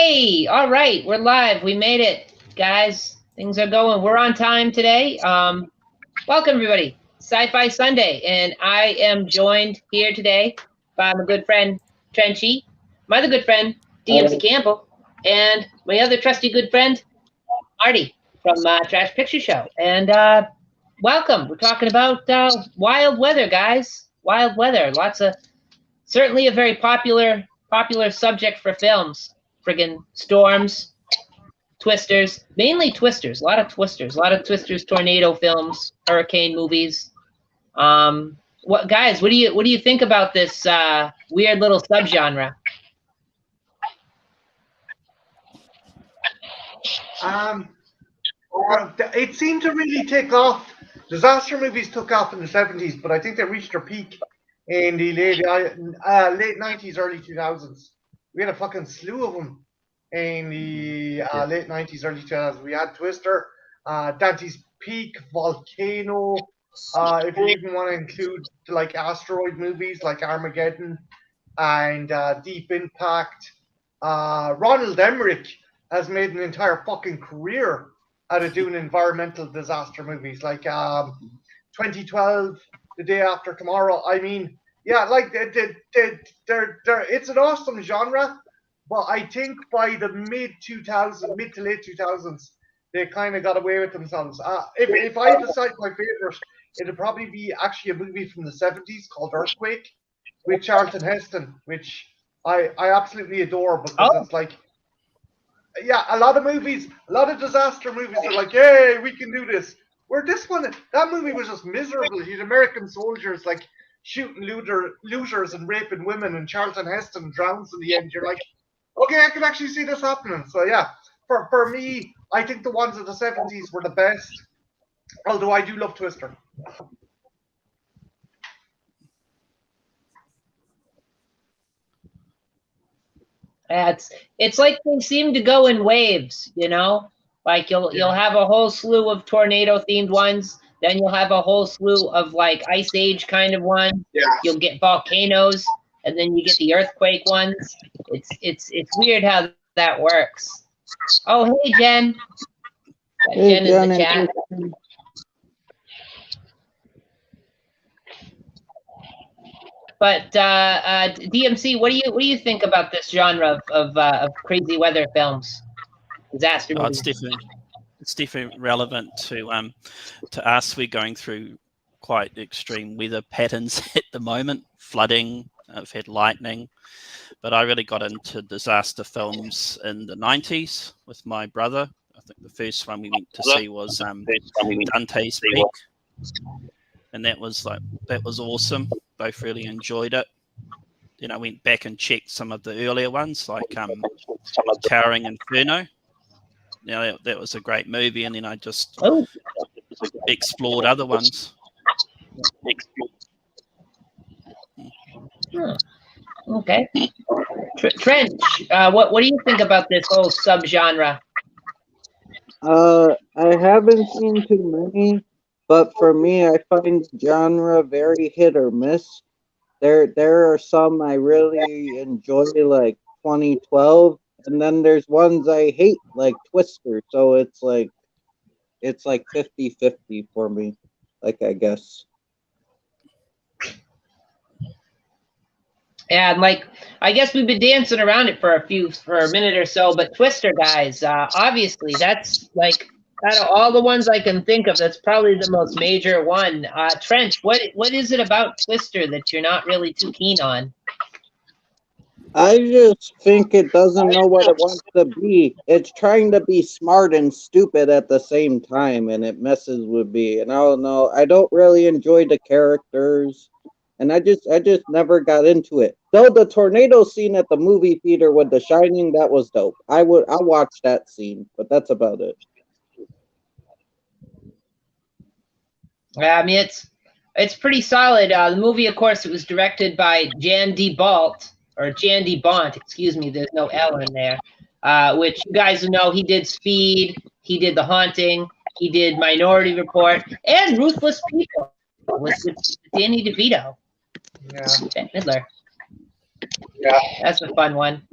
Hey, all right, we're live. We made it, guys. Things are going. We're on time today. Welcome, everybody. Sci-Fi Sunday, and I am joined here today by my good friend Trenchy, my other good friend DMC Campbell, and my other trusty good friend Marty from Trash Picture Show. And welcome. We're talking about wild weather, guys. Wild weather. Certainly a very popular subject for films. Friggin' storms, twisters, mainly twisters. A lot of twisters, tornado films, hurricane movies. What guys? What do you think about this weird little subgenre? It seemed to really take off. Disaster movies took off in the 70s, but I think they reached their peak in the late 90s, early 2000s. We had a fucking slew of them in the late 90s, early 2000s. We had Twister, Dante's Peak, Volcano. If you even want to include like asteroid movies like Armageddon and Deep Impact. Ronald Emmerich has made an entire fucking career out of doing environmental disaster movies like 2012, The Day After Tomorrow. I mean, yeah, like it's an awesome genre, but I think by the mid to late 2000s, they kind of got away with themselves. If I decide my favorite, it'd probably be actually a movie from the 70s called Earthquake with Charlton Heston, which I absolutely adore because it's like, yeah, a lot of disaster movies are like, hey, we can do this. Where that movie was just miserable. You had American soldiers like shooting looters and raping women, and Charlton Heston drowns in the end. You're like, okay, I can actually see this happening. So yeah, for me, I think the ones of the 70s were the best. Although I do love Twister. It's like they seem to go in waves, you know. Like you'll have a whole slew of tornado themed ones, then you'll have a whole slew of like ice age kind of ones. Yeah. You'll get volcanoes, and then you get the earthquake ones. It's weird how that works. Oh, hey Jen. Hey, Jen in the chat. But DMC, what do you think about this genre of crazy weather films, disaster movies? It's definitely relevant to us. We're going through quite extreme weather patterns at the moment, flooding. I've had lightning, but I really got into disaster films in the 90s with my brother. I think the first one we went to see was Dante's Peak, and that was awesome. Both really enjoyed it. Then I went back and checked some of the earlier ones, like Towering Inferno. Now that was a great movie, and then I just explored other ones. Okay, Trench, what do you think about this whole subgenre? I haven't seen too many. But for me, I find genre very hit or miss. There are some I really enjoy, like 2012, and then there's ones I hate, like Twister. So it's like 50-50 for me, like I guess. Yeah, like I guess we've been dancing around it for a minute or so, but Twister, guys, obviously that's like, out of all the ones I can think of, that's probably the most major one. Trench, what is it about Twister that you're not really too keen on? I just think it doesn't know what it wants to be. It's trying to be smart and stupid at the same time, and it messes with me. And I don't know. I don't really enjoy the characters, and I just never got into it. Though the tornado scene at the movie theater with The Shining, that was dope. I'll watch that scene, but that's about it. I mean, it's pretty solid. The movie, of course, it was directed by Jan de Bont, excuse me, there's no L in there, which you guys know he did Speed, he did The Haunting, he did Minority Report, and Ruthless People with Danny DeVito. Yeah. Bette Midler. Yeah. That's a fun one.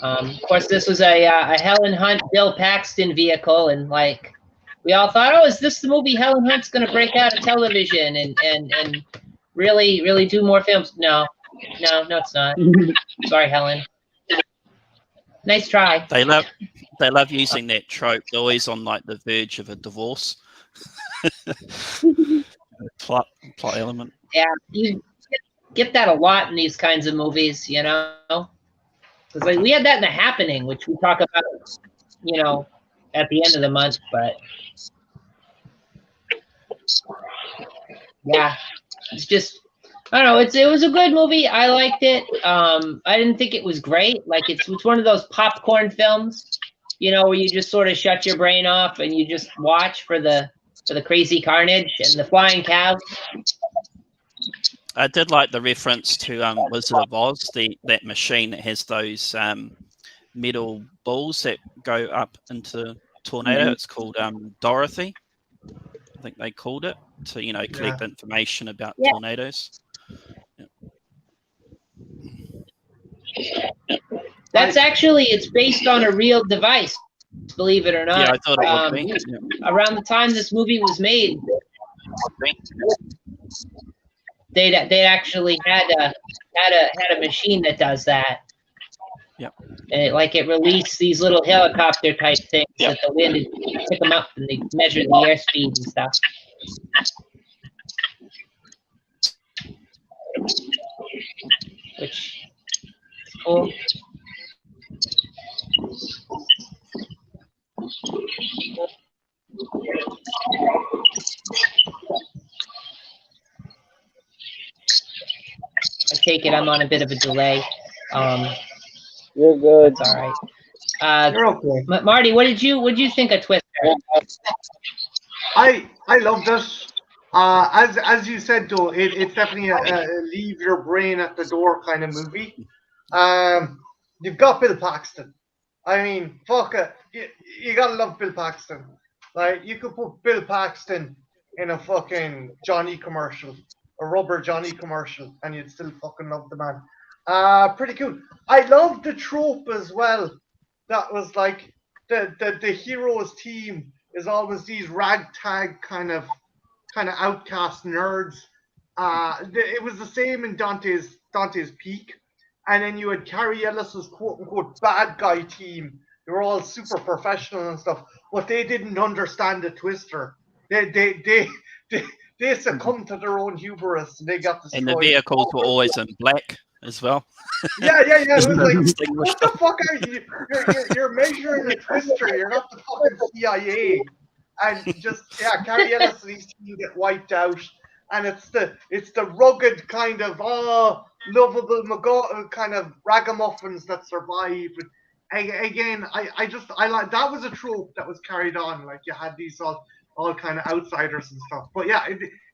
Of course, this was a Helen Hunt, Bill Paxton vehicle, and like we all thought, oh, is this the movie Helen Hunt's going to break out of television and really do more films? No, it's not. Sorry, Helen. Nice try. They love using that trope. They're always on like the verge of a divorce. plot element. Yeah, you get that a lot in these kinds of movies, you know. Because like we had that in The Happening, which we talk about, you know, at the end of the month. But yeah, it's just I don't know. It was a good movie. I liked it. I didn't think it was great. Like it's one of those popcorn films, you know, where you just sort of shut your brain off and you just watch for the crazy carnage and the flying cows. I did like the reference to Wizard of Oz, that machine that has those metal balls that go up into tornado. Mm-hmm. It's called Dorothy. I think they called it to, you know, collect information about tornadoes. Yeah. That's actually, it's based on a real device, believe it or not. Yeah, I thought it would be. Around the time this movie was made, they actually had a machine that does that. Yep. And it released these little helicopter type things that the wind took them up and they measured the airspeed and stuff. Which is cool. I take it I'm on a bit of a delay. You're good. That's all right. You're okay. Marty, what did you think of Twister? I love this. As you said, though, it's definitely a leave your brain at the door kind of movie. You've got Bill Paxton. I mean, fuck it. You gotta love Bill Paxton. Like, you could put Bill Paxton in a fucking Johnny commercial, a rubber Johnny commercial, and you'd still fucking love the man. Pretty cool. I love the trope as well. That was like the hero's team is always these ragtag kind of outcast nerds. It was the same in Dante's Peak, and then you had Carrie Ellis's quote unquote bad guy team. They were all super professional and stuff, but they didn't understand the Twister. They succumbed to their own hubris and they got destroyed. And the vehicles were always in black as well. Yeah. It was like, what the fuck are you? You're measuring a Twister. You're not the fucking CIA. And just Carrie Ellis and his team get wiped out. And it's the rugged kind of lovable kind of ragamuffins that survive. And again, I like that was a trope that was carried on. Like you had these all kind of outsiders and stuff. But yeah,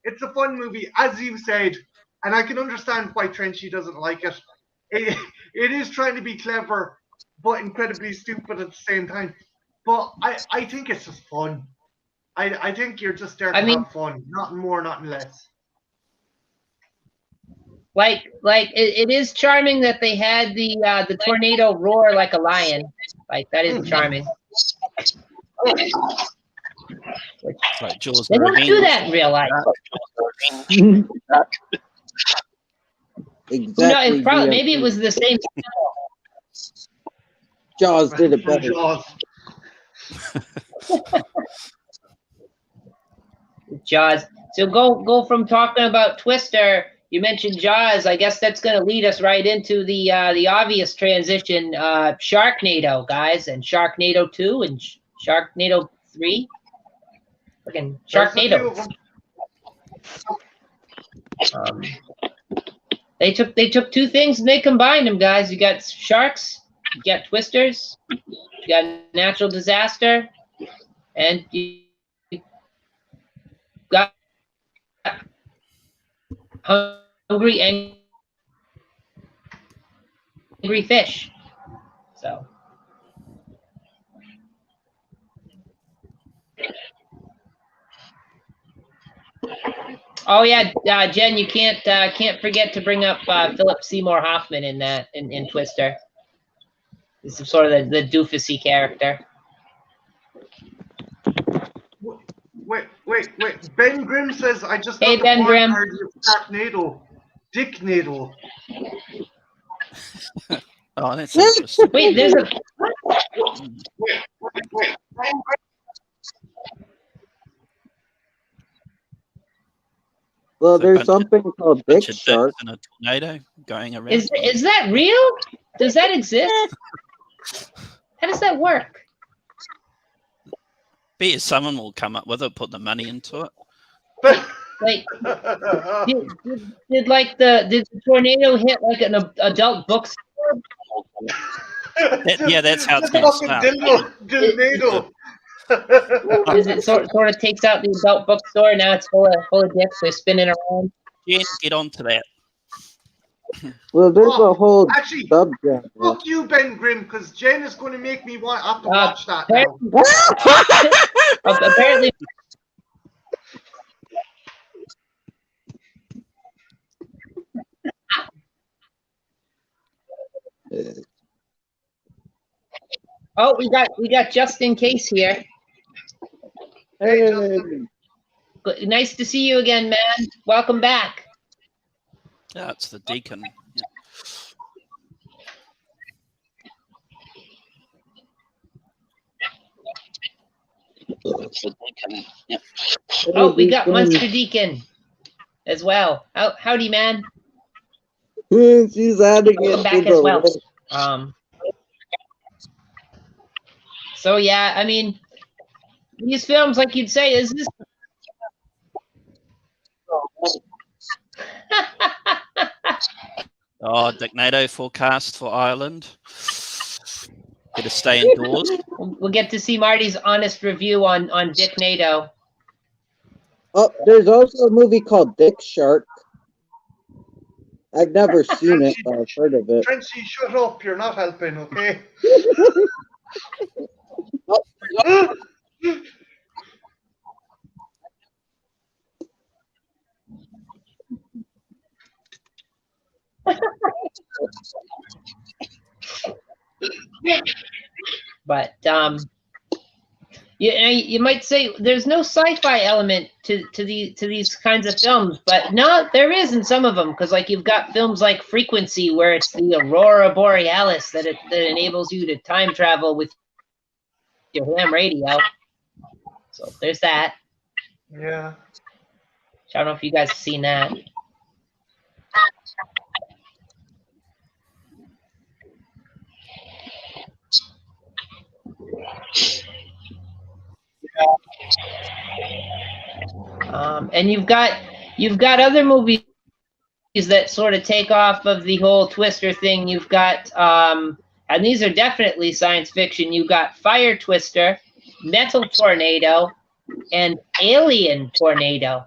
it's a fun movie, as you said, and I can understand why Trenchy doesn't like it. It is trying to be clever, but incredibly stupid at the same time. But I think it's just fun. I think you're just there to have fun, nothing more, nothing less. Like it is charming that they had the tornado roar like a lion. Like that is charming. Like Jaws. They don't do that in real life. Exactly. No, maybe it was the same. Jaws did it better. Jaws. So go from talking about Twister. You mentioned Jaws. I guess that's going to lead us right into the obvious transition. Sharknado, guys, and Sharknado 2 and Sharknado 3. Fucking Sharknado. They took two things and they combined them, guys. You got sharks, you got twisters, you got natural disaster, and you got hungry, angry fish. So. Oh yeah, Jen, you can't forget to bring up Philip Seymour Hoffman in Twister. This is sort of the doofusy character. Wait. Ben Grimm says, I just Hey, got the Ben porn Grimm. card of Sharknado. Dicknado. Oh, that's interesting. Wait, there's a Well, So there's bunch- something called Dick bunch of dicks Shark. in a tornado going around. is that real? Does that exist? How does that work? Bet you someone will come up with it, put the money into it. Like, did the tornado hit like an adult bookstore? That's how it's Just going to fucking start. dildo. Is it sort of takes out the adult bookstore? Now it's full of dicks. They're spinning around. Jen, get on to that. Well, there's a whole Actually, subject. fuck you, Ben Grimm, because Jen is going to make me have to watch that now. Apparently, oh, we got just in case here. Hey, Hey, Justin. Nice to see you again, man. Welcome back. Yeah, it's the deacon. Yeah. Oh, we got Munster Deacon as well. Howdy, man. She's adding Welcome it back to as the well. list. So yeah, I mean, these films, like you'd say, is this? Oh, Dicknado forecast for Ireland. Better stay indoors. We'll get to see Marty's honest review on Dick Nato. Oh, there's also a movie called Dick Shark. I've never seen it, but I've heard of it. Frenchy, shut up. You're not helping, okay? But you might say there's no sci-fi element to these kinds of films, but no, there is in some of them, because like you've got films like Frequency, where it's the aurora borealis that enables you to time travel with your ham radio. So there's that. Yeah. I don't know if you guys have seen that. And you've got other movies that sort of take off of the whole Twister thing. You've got and these are definitely science fiction. You've got Fire Twister, Metal Tornado, and Alien Tornado.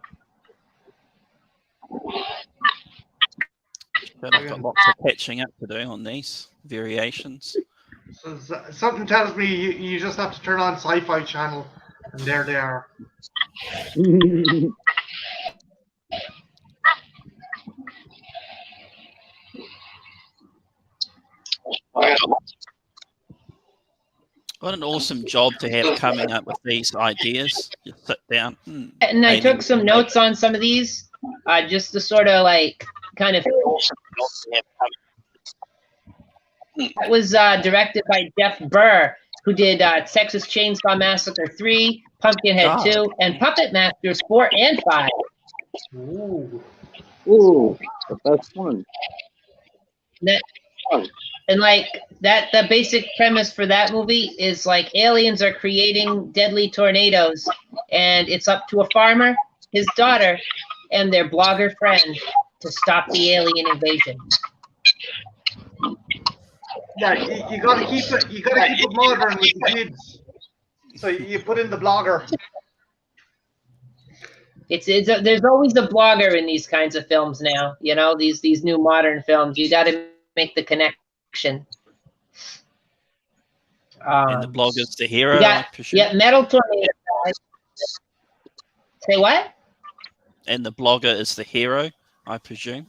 But I've got lots of catching up to do on these variations. So something tells me you just have to turn on Sci-Fi Channel, and there they are. What an awesome job to have coming up with these ideas. Just sit down. And I took some notes on some of these, just to sort of like kind of. That was directed by Jeff Burr, who did Texas Chainsaw Massacre 3, Pumpkinhead 2, and Puppet Masters 4 and 5. Ooh. Ooh, the best one. And like that, the basic premise for that movie is like aliens are creating deadly tornadoes, and it's up to a farmer, his daughter, and their blogger friend to stop the alien invasion. Yeah, you gotta keep it. You gotta keep it modern with the kids. So you put in the blogger. There's always a blogger in these kinds of films now. You know, these new modern films. You got to make the connection. And the blogger's the hero, Yeah, I presume. yeah, Metal Tornado. Say what? And the blogger is the hero, I presume.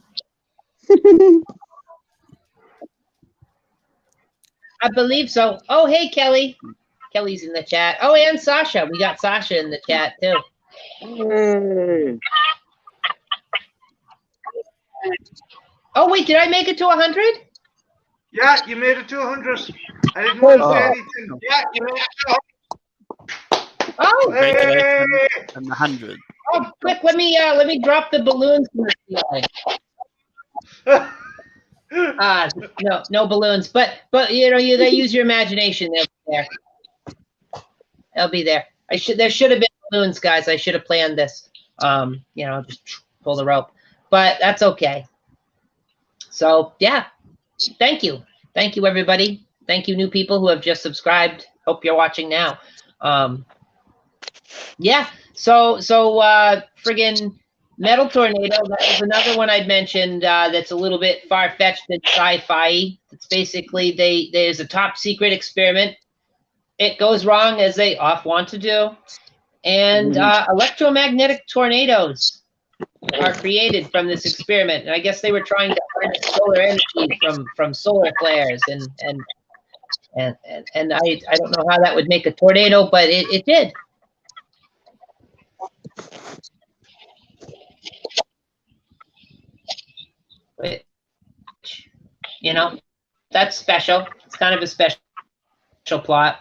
I believe so. Oh, hey, Kelly. Kelly's in the chat. Oh, and Sasha. We got Sasha in the chat, too. Hey. Oh, wait, did I make it to 100? Yeah, you made it to 100. I didn't want to say Oh. anything. Yeah, you made it to 100. Oh, Congratulations on the 100. oh, quick, let me drop the balloons from the ceiling. No balloons, but you know, you gotta use your imagination. They'll be there. There should have been balloons, guys. I should have planned this. You know, just pull the rope, but that's okay. So yeah, thank you, everybody. Thank you, new people who have just subscribed. Hope you're watching now. Yeah. So friggin' Metal Tornado. That was another one I'd mentioned. That's a little bit far fetched and sci-fi. It's basically there's a top secret experiment. It goes wrong, as they often want to do, and electromagnetic tornadoes are created from this experiment. And I guess they were trying to harness solar energy from solar flares, and I don't know how that would make a tornado, but it did. You know, that's special. It's kind of a special plot.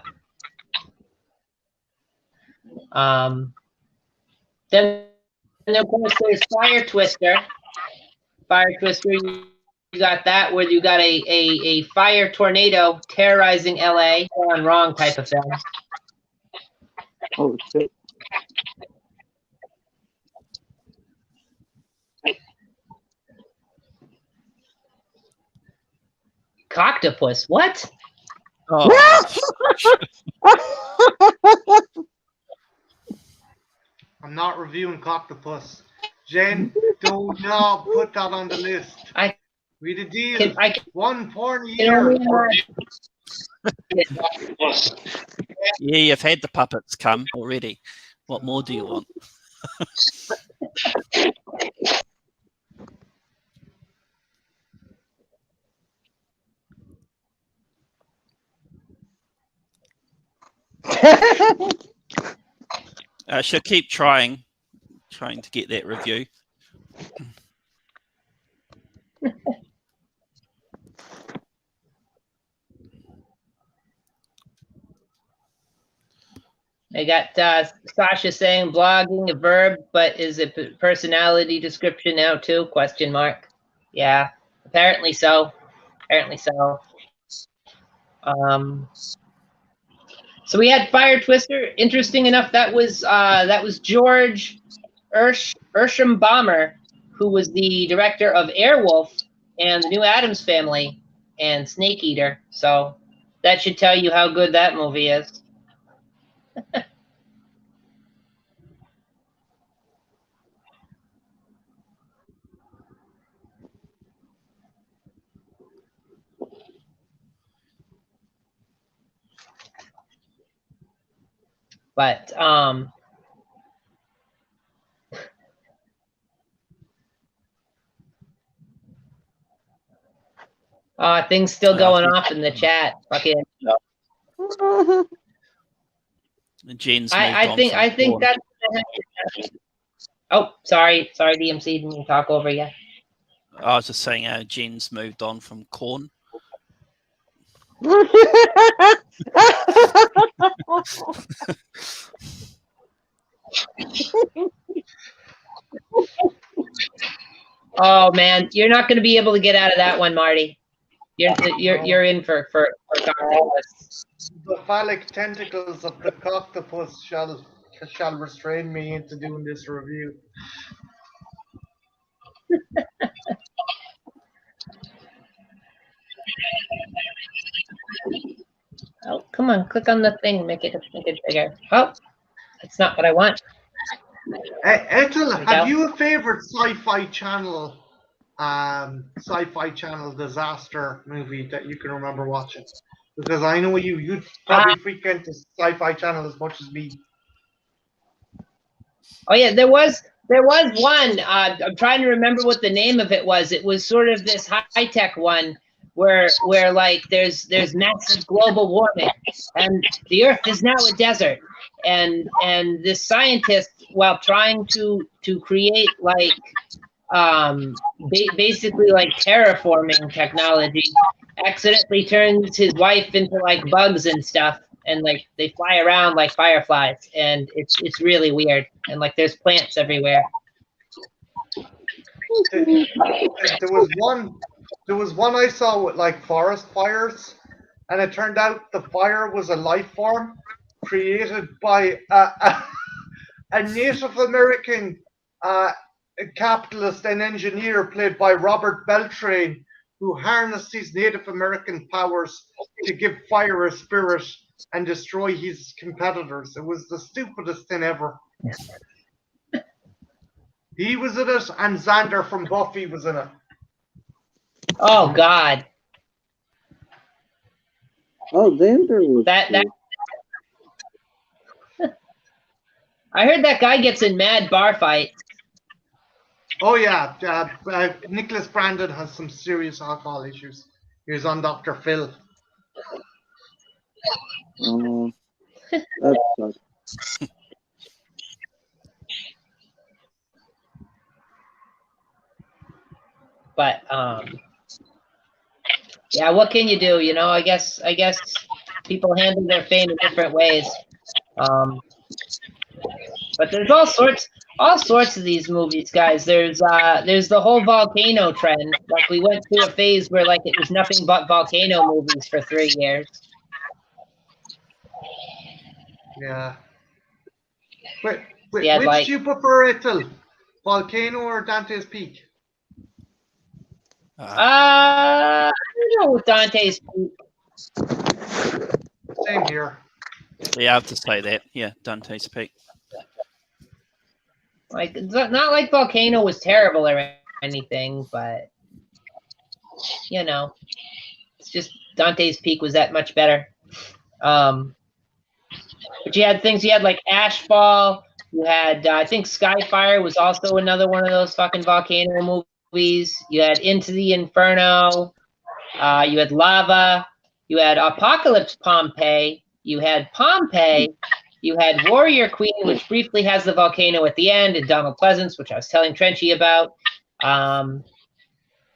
Then of course there's Fire Twister. Fire Twister, you got that, where you got a fire tornado terrorizing LA, gone wrong type of film. Oh shit. Coctopus, what? Oh. I'm not reviewing Coctopus. Jen, do not put that on the list. We the deal. One porn a year. Yeah, you've had the puppets come already. What more do you want? I shall keep trying to get that review. I got Sasha saying blogging a verb, but is it a personality description now too? Question mark. Yeah, apparently so. Apparently so. So we had Fire Twister. Interesting enough, that was George Erschenbaumer, who was the director of Airwolf and The New Addams Family and Snake Eater. So that should tell you how good that movie is. But things still going off in the chat. Fucking. Jen's I think that's. Oh, sorry, DMC, didn't talk over you. I was just saying, Jen's moved on from corn. Oh man, you're not going to be able to get out of that one, Marty. You're in for Coctopus. The phallic tentacles of the Coctopus shall restrain me into doing this review. Oh, come on, click on the thing, make it bigger. Oh, that's not what I want. Hey, Ethel, have you a favorite sci-fi channel disaster movie that you can remember watching? Because I know you'd probably frequent the Sci-Fi Channel as much as me. Oh yeah, there was one. I'm trying to remember what the name of it was. It was sort of this high-tech one where like there's massive global warming and the Earth is now a desert, and this scientist, while trying to create like basically like terraforming technology, accidentally turns his wife into like bugs and stuff, and like they fly around like fireflies, and it's really weird, and like there's plants everywhere. There was one I saw with like forest fires, and it turned out the fire was a life form created by a Native American capitalist and engineer played by Robert Beltran, who harnessed his Native American powers to give fire a spirit and destroy his competitors. It was the stupidest thing ever. He was in it, and Xander from Buffy was in it. Oh God. Oh, Xander was That I heard that guy gets in mad bar fights. Oh yeah, Nicholas Brandon has some serious alcohol issues. He was on Dr. Phil. That sucks. But yeah, what can you do? You know, I guess people handle their fame in different ways. But there's all sorts of these movies, guys. There's the whole volcano trend. Like we went through a phase where like it was nothing but volcano movies for 3 years. Yeah. Wait, Yeah, which like- do you prefer, Ethel? Volcano or Dante's Peak? I don't know with Dante's Peak. Same here. Yeah, I have to say that. Yeah, Dante's Peak. Like, it's not like Volcano was terrible or anything, but you know, it's just Dante's Peak was that much better. But you had things. You had like Ashfall. You had I think Skyfire was also another one of those fucking volcano movies. You had Into the Inferno. You had Lava. You had Apocalypse Pompeii. You had Pompeii. You had Warrior Queen, which briefly has the volcano at the end, and Donald Pleasance, which I was telling Trenchy about.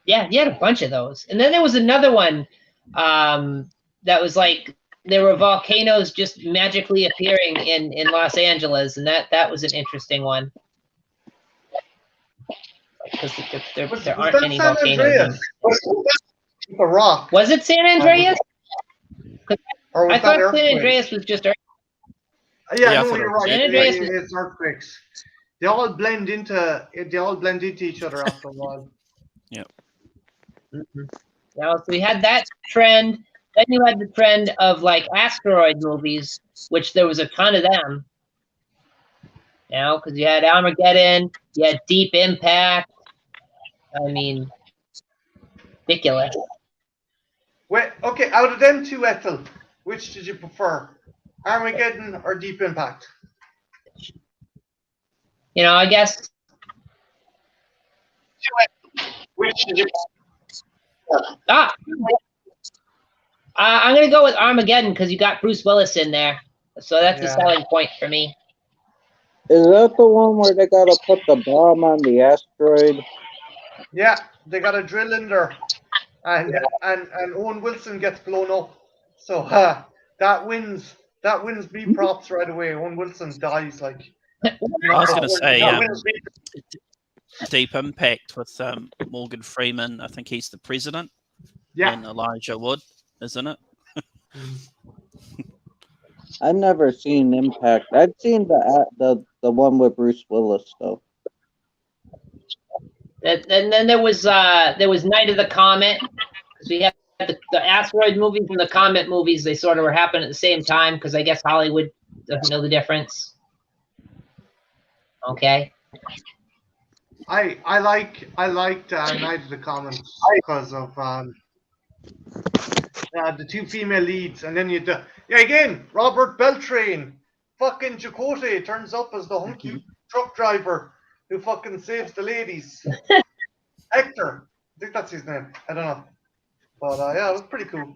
Yeah, you had a bunch of those. And then there was another one that was like there were volcanoes just magically appearing in Los Angeles, and that was an interesting one. Because there aren't any San volcanoes. Andreas? The Rock. Was it San Andreas? Or was I that thought San Earthquake? Andreas was just. Yeah, Yeah, I no, thought you're it right. was San Andreas was- It's earthquakes. They all blend into each other after a while. Now, so we had that trend. Then you had the trend of like asteroid movies, which there was a ton of them. You know, because you had Armageddon, you had Deep Impact. I mean, ridiculous. Wait, okay, out of them two, Ethel, which did you prefer? Armageddon or Deep Impact? You know, I guess. Which did you I'm gonna go with Armageddon because you got Bruce Willis in there, so that's the Yeah. selling point for me. Is that the one where they gotta put the bomb on the asteroid? Yeah, they got a drill in there, and Owen Wilson gets blown up. So that wins me props right away. Owen Wilson dies like. I was going to say, That wins me. Deep Impact with Morgan Freeman. I think he's the president. Yeah, And Elijah Wood, isn't it? I've never seen Impact. I've seen the one with Bruce Willis though. And then there was Night of the Comet. Because we had the asteroid movies and the comet movies. They sort of were happening at the same time because I guess Hollywood doesn't know the difference. Okay. I liked Night of the Comet because of the two female leads, and then again Robert Beltran, fucking Chakotay turns up as the hunky truck driver who fucking saves the ladies. Hector, I think that's his name. I don't know. But yeah, it was pretty cool.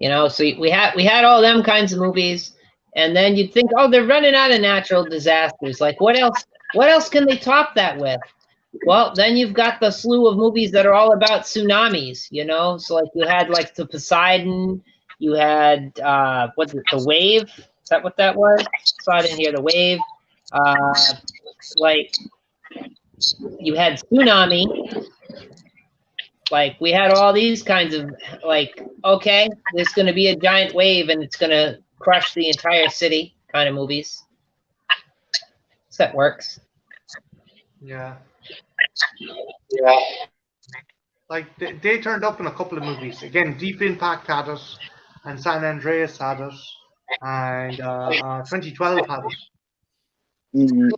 You know, so we had all them kinds of movies, and then you'd think, oh, they're running out of natural disasters. Like, what else? What else can they top that with? Well, then you've got the slew of movies that are all about tsunamis. You know, so like you had like the Poseidon, you had what's it, the Wave? Is that what that was? Saw it in here, the Wave. Like you had Tsunami. Like we had all these kinds of like, okay, there's going to be a giant wave and it's going to crush the entire city kind of movies. So that works. Yeah. Yeah. Like they turned up in a couple of movies. Again, Deep Impact had it, and San Andreas had it, and 2012 had it. Mhm.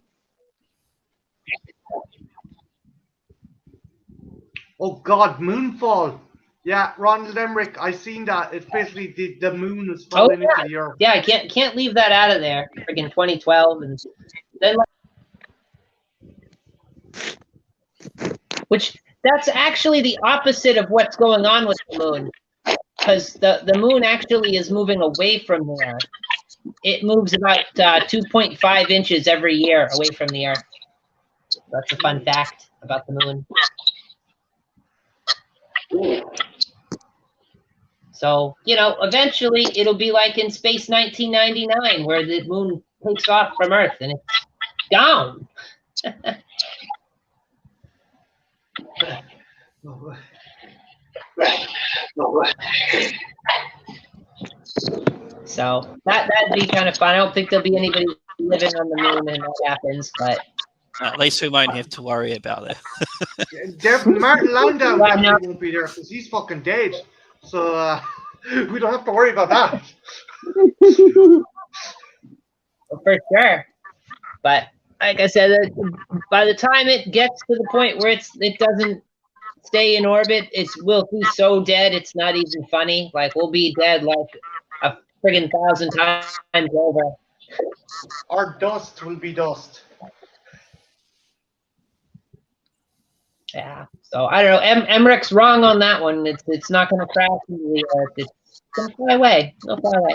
Oh God, Moonfall. Yeah, Ronald Emmerich. I seen that. It's basically the moon is falling into the earth. Yeah, I can't leave that out of there. Friggin' 2012, and then which that's actually the opposite of what's going on with the moon, because the moon actually is moving away from the Earth. It moves about 2.5 inches every year away from the Earth. That's a fun fact about the moon. So, you know, eventually it'll be like in Space 1999, where the moon takes off from Earth and it's gone. So that'd be kind of fun. I don't think there'll be anybody living on the moon when that happens, but At least we won't have to worry about that. Martin Landau definitely won't be there because he's fucking dead. So we don't have to worry about that. for sure. But like I said, by the time it gets to the point where it doesn't stay in orbit, we'll be so dead it's not even funny. Like we'll be dead like a friggin' 1,000 times over. Our dust will be dust. Yeah. So I don't know. Emmerich's wrong on that one. It's not going to crash into the Earth. It's going to fly away. It'll fly away.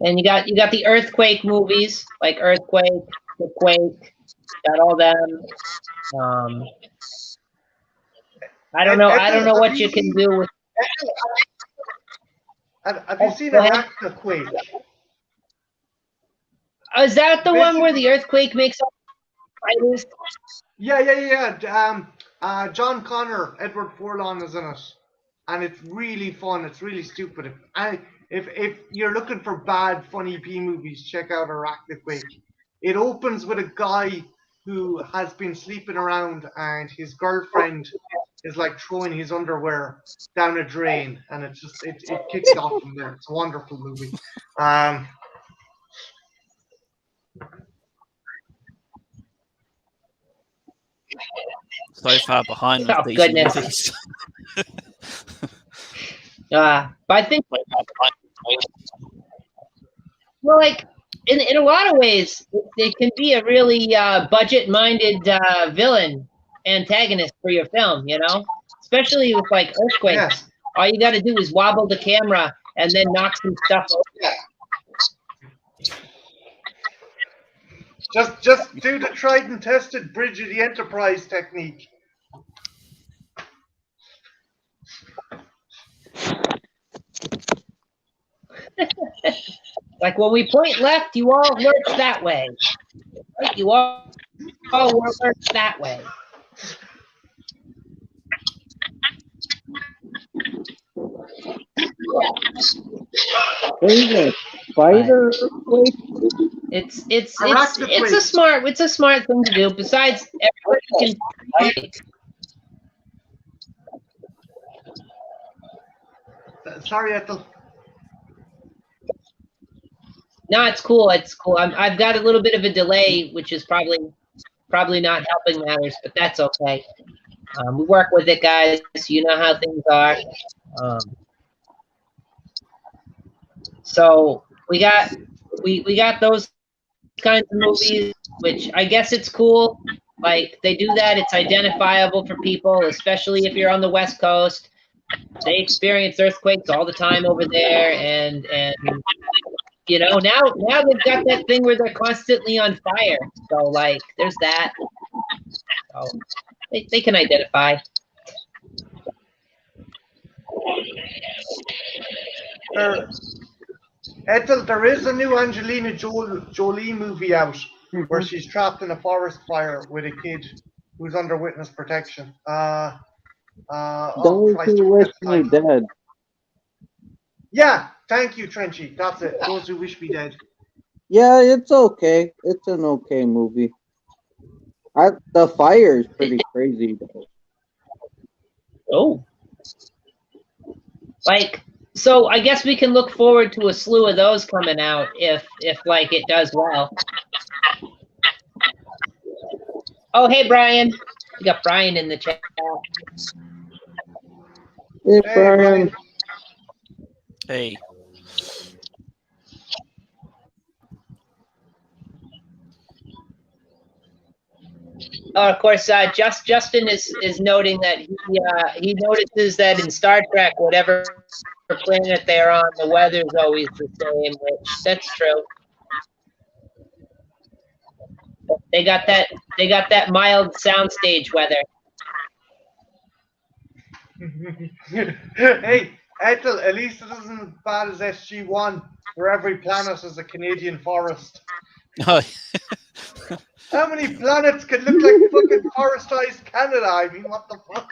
And you got the earthquake movies like Earthquake, The Quake. Got all them. I don't know. I don't know what you can do with. Have you seen Arachnoquake? Oh, is that the one where the earthquake makes all fighters? Yeah. John Connor, Edward Furlong is in it, and it's really fun. It's really stupid. If you're looking for bad, funny B movies, check out Arachnoquake. It opens with a guy who has been sleeping around, and his girlfriend is like throwing his underwear down a drain, and it kicks off from there. It's a wonderful movie. So far behind with these movies. But I think, well, like in a lot of ways, it can be a really budget-minded villain antagonist for your film. You know, especially with like earthquakes. Yeah. All you got to do is wobble the camera and then knock some stuff over. Just do the tried and tested Bridge of the Enterprise technique. Like when we point left, you all lurch that way. Right? You all lurch that way. There's a spider. It's a smart thing to do. Besides, everybody can. Sorry, Ethel. No, it's cool. It's cool. I've got a little bit of a delay, which is probably not helping matters, but that's okay. We work with it, guys. You know how things are. So we got those kinds of movies, which I guess it's cool. Like they do that, it's identifiable for people, especially if you're on the West Coast. They experience earthquakes all the time over there, and you know, now they've got that thing where they're constantly on fire. So like there's that. So they can identify. Ethel, there is a new Angelina Jolie movie out where she's trapped in a forest fire with a kid who's under witness protection. Those Christ, who wish me dead. Yeah, thank you, Trenchy. That's it. Those who wish me dead. Yeah, it's okay. It's an okay movie. The fire is pretty crazy though. Oh. Like, so I guess we can look forward to a slew of those coming out if like it does well. Oh, hey Brian. We got Brian in the chat. Hey, Brian. Hey. Oh, of course, Justin is noting that he notices that in Star Trek, whatever planet they're on, the weather's always the same, which that's true. They got that mild soundstage weather. Hey, Ethel, at least it isn't as bad as SG-1, where every planet is a Canadian forest. Oh, How many planets could look like fucking forestized Canada? I mean, what the fuck?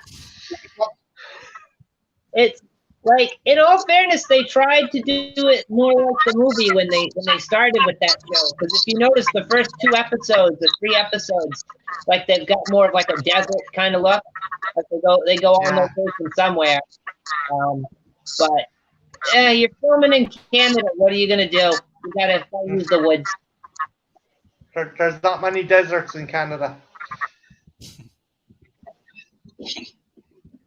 It's like, in all fairness, they tried to do it more like the movie when they started with that show. Because if you notice, the first 2 episodes, the 3 episodes, like they've got more of like a desert kind of look. Like they go on location somewhere. But you're filming in Canada. What are you gonna do? You gotta use the woods. There's not many deserts in Canada.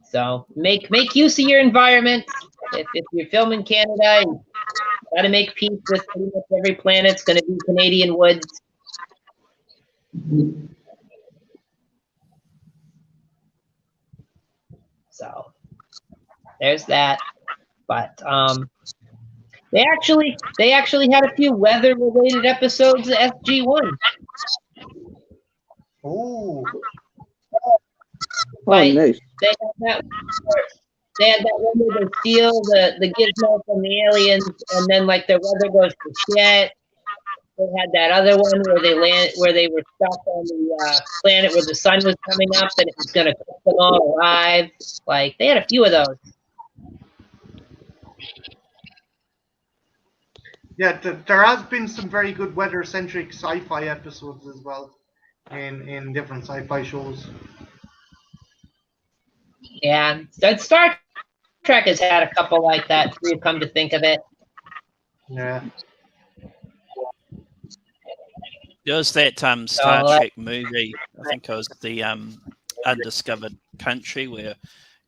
So make use of your environment. If you're filming Canada, you gotta make peace with pretty much every planet. It's gonna be Canadian woods. So there's that. But they actually had a few weather related episodes of SG-1. Ooh. Like, nice. They had that one where they steal the gizmo from the aliens, and then like their weather goes to shit. They had that other one where they were stuck on the planet where the sun was coming up and it was going to cook them all alive. Like they had a few of those. Yeah, there has been some very good weather-centric sci-fi episodes as well in different sci-fi shows. Yeah, Star Trek has had a couple like that. If you come to think of it. Yeah. there was that Star Trek movie. I think it was the Undiscovered Country, where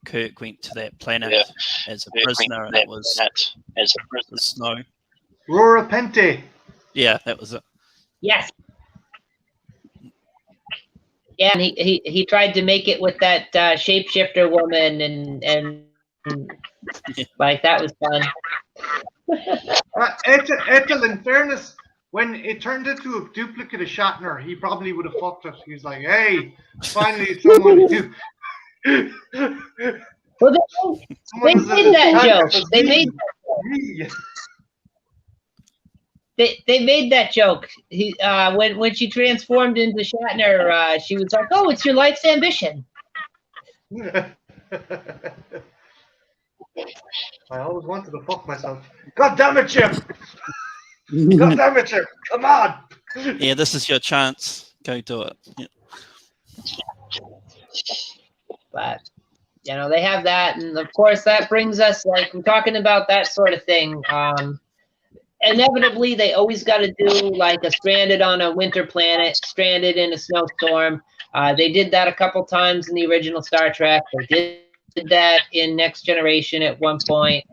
Kirk went to that planet as a prisoner, and it was the snow. Rora Pente. Yeah, that was it. Yes. Yeah, and he tried to make it with that shapeshifter woman, and like that was fun. Ethel, in fairness, when it turned into a duplicate of Shatner, he probably would have fucked it. He's like, "Hey, finally someone who." Well, they made that joke. They made that joke. When she transformed into Shatner, she was like, "Oh, it's your life's ambition." I always wanted to fuck myself. God damn it, Jim! God damn it, Jim! Come on! Yeah, this is your chance. Go do it. Yeah. But they have that, and of course that brings us, like, we're talking about that sort of thing. Inevitably, they always got to do like a stranded on a winter planet, stranded in a snowstorm. They did that a couple times in the original Star Trek. They did that in Next Generation at one point.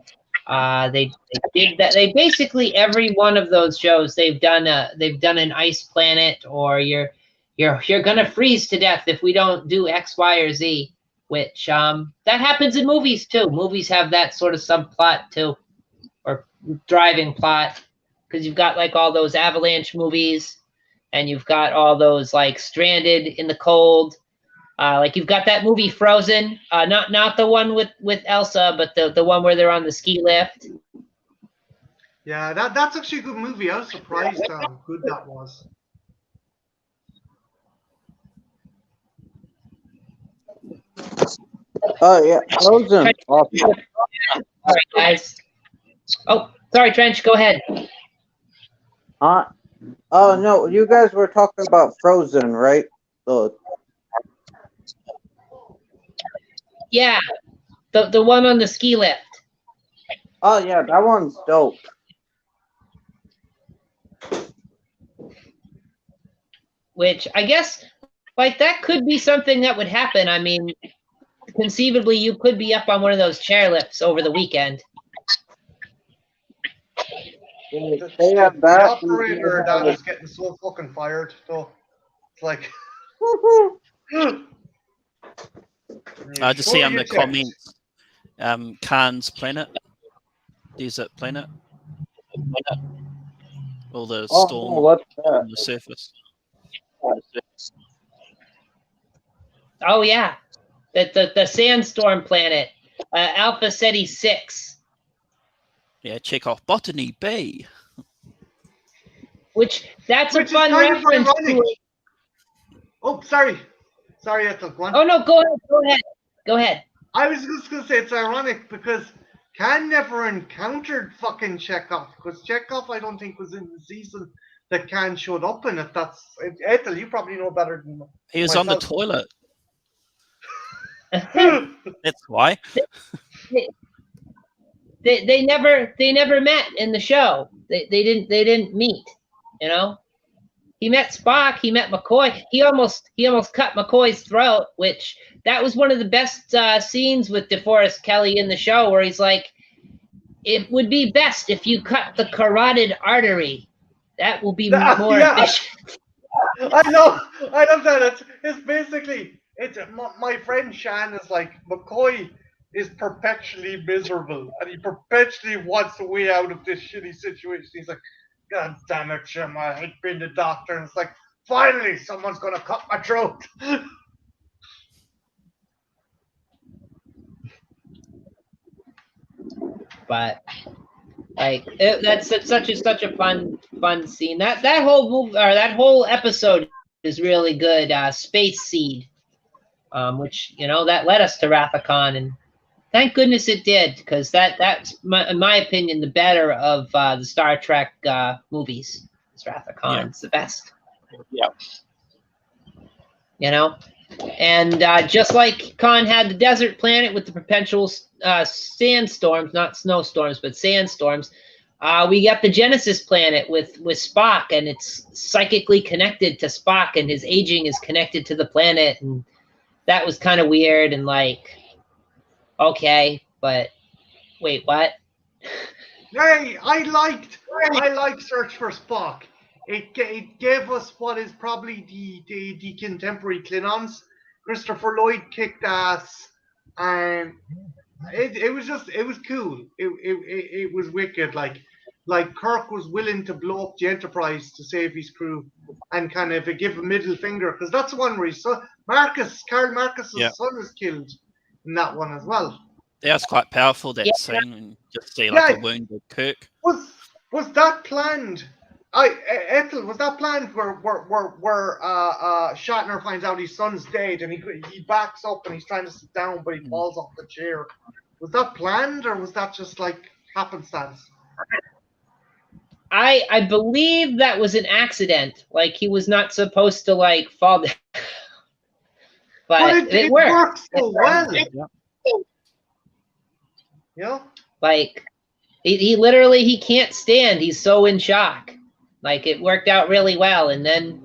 They did that. They basically every one of those shows they've done an ice planet, or you're gonna freeze to death if we don't do X, Y, or Z. Which that happens in movies too. Movies have that sort of subplot too, or driving plot, because you've got like all those avalanche movies, and you've got all those like stranded in the cold. Like you've got that movie Frozen, not the one with Elsa, but the one where they're on the ski lift. Yeah, that's actually a good movie. I was surprised how good that was. Oh yeah, Frozen. Awesome. All right, guys. Oh, sorry, Trench. Go ahead. Oh no, you guys were talking about Frozen, right? So, Yeah, the one on the ski lift. oh yeah, that one's dope. Which I guess, like, that could be something that would happen. I mean, conceivably, you could be up on one of those chairlifts over the weekend. They have The that. operator that is getting so fucking fired, though. It's like. I just see Sure on you the checked. comments, Khan's planet, desert planet, all the Oh, storm what's on that? the surface. Oh yeah, the sandstorm planet, Alpha Ceti 6, Yeah, check off Botany Bay. which that's Which a is fun kind of reference ironic. to. Oh, sorry, Ethel. Go on. Oh no, go ahead. I was just gonna say it's ironic because Khan never encountered fucking Chekhov, because Chekhov I don't think was in the season that Khan showed up in. If that's Ethel, you probably know better than He was on the myself. toilet. That's why. They never met in the show. They didn't meet. You know, he met Spock. He met McCoy. He almost cut McCoy's throat. Which that was one of the best scenes with DeForest Kelley in the show, where he's like, "It would be best if you cut the carotid artery. That will be more efficient." I love that. It's basically my friend Shan is like, McCoy is perpetually miserable and he perpetually wants a way out of this shitty situation. He's like, God damn it, Jim, I hate being the doctor. And it's like, finally, someone's gonna cut my throat. But like that's such a fun scene. That whole movie, or that whole episode is really good. Space Seed, which that led us to Wrath of Khan, and thank goodness it did, because that's in my opinion the better of the Star Trek movies. It's Wrath of Khan. Yeah. It's the best. Yeah. And just like Khan had the desert planet with the perpetual sandstorms, not snowstorms, but sandstorms, we got the Genesis planet with Spock, and it's psychically connected to Spock, and his aging is connected to the planet, and that was kind of weird, and like, okay, but wait, what? Hey, I liked Search for Spock. It gave us what is probably the contemporary Klingons. Christopher Lloyd kicked ass, and it was cool. It was wicked. Like Kirk was willing to blow up the Enterprise to save his crew, and kind of give a middle finger, because that's one where Karl Marcus's son is killed in that one as well. That was quite powerful, that scene, and just see like a wounded Kirk. Was that planned? Ethel, was that planned where Shatner finds out his son's dead and he backs up and he's trying to sit down but he falls off the chair? Was that planned, or was that just like happenstance? I believe that was an accident. Like, he was not supposed to like fall down. But it worked. Works so well. Yeah. Like, he literally, he can't stand. He's so in shock. Like, it worked out really well, and then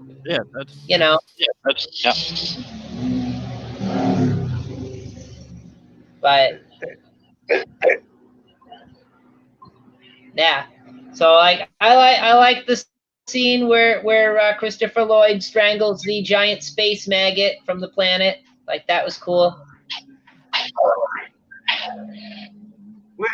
But Yeah. So I like the scene where Christopher Lloyd strangles the giant space maggot from the planet. Like that was cool. We're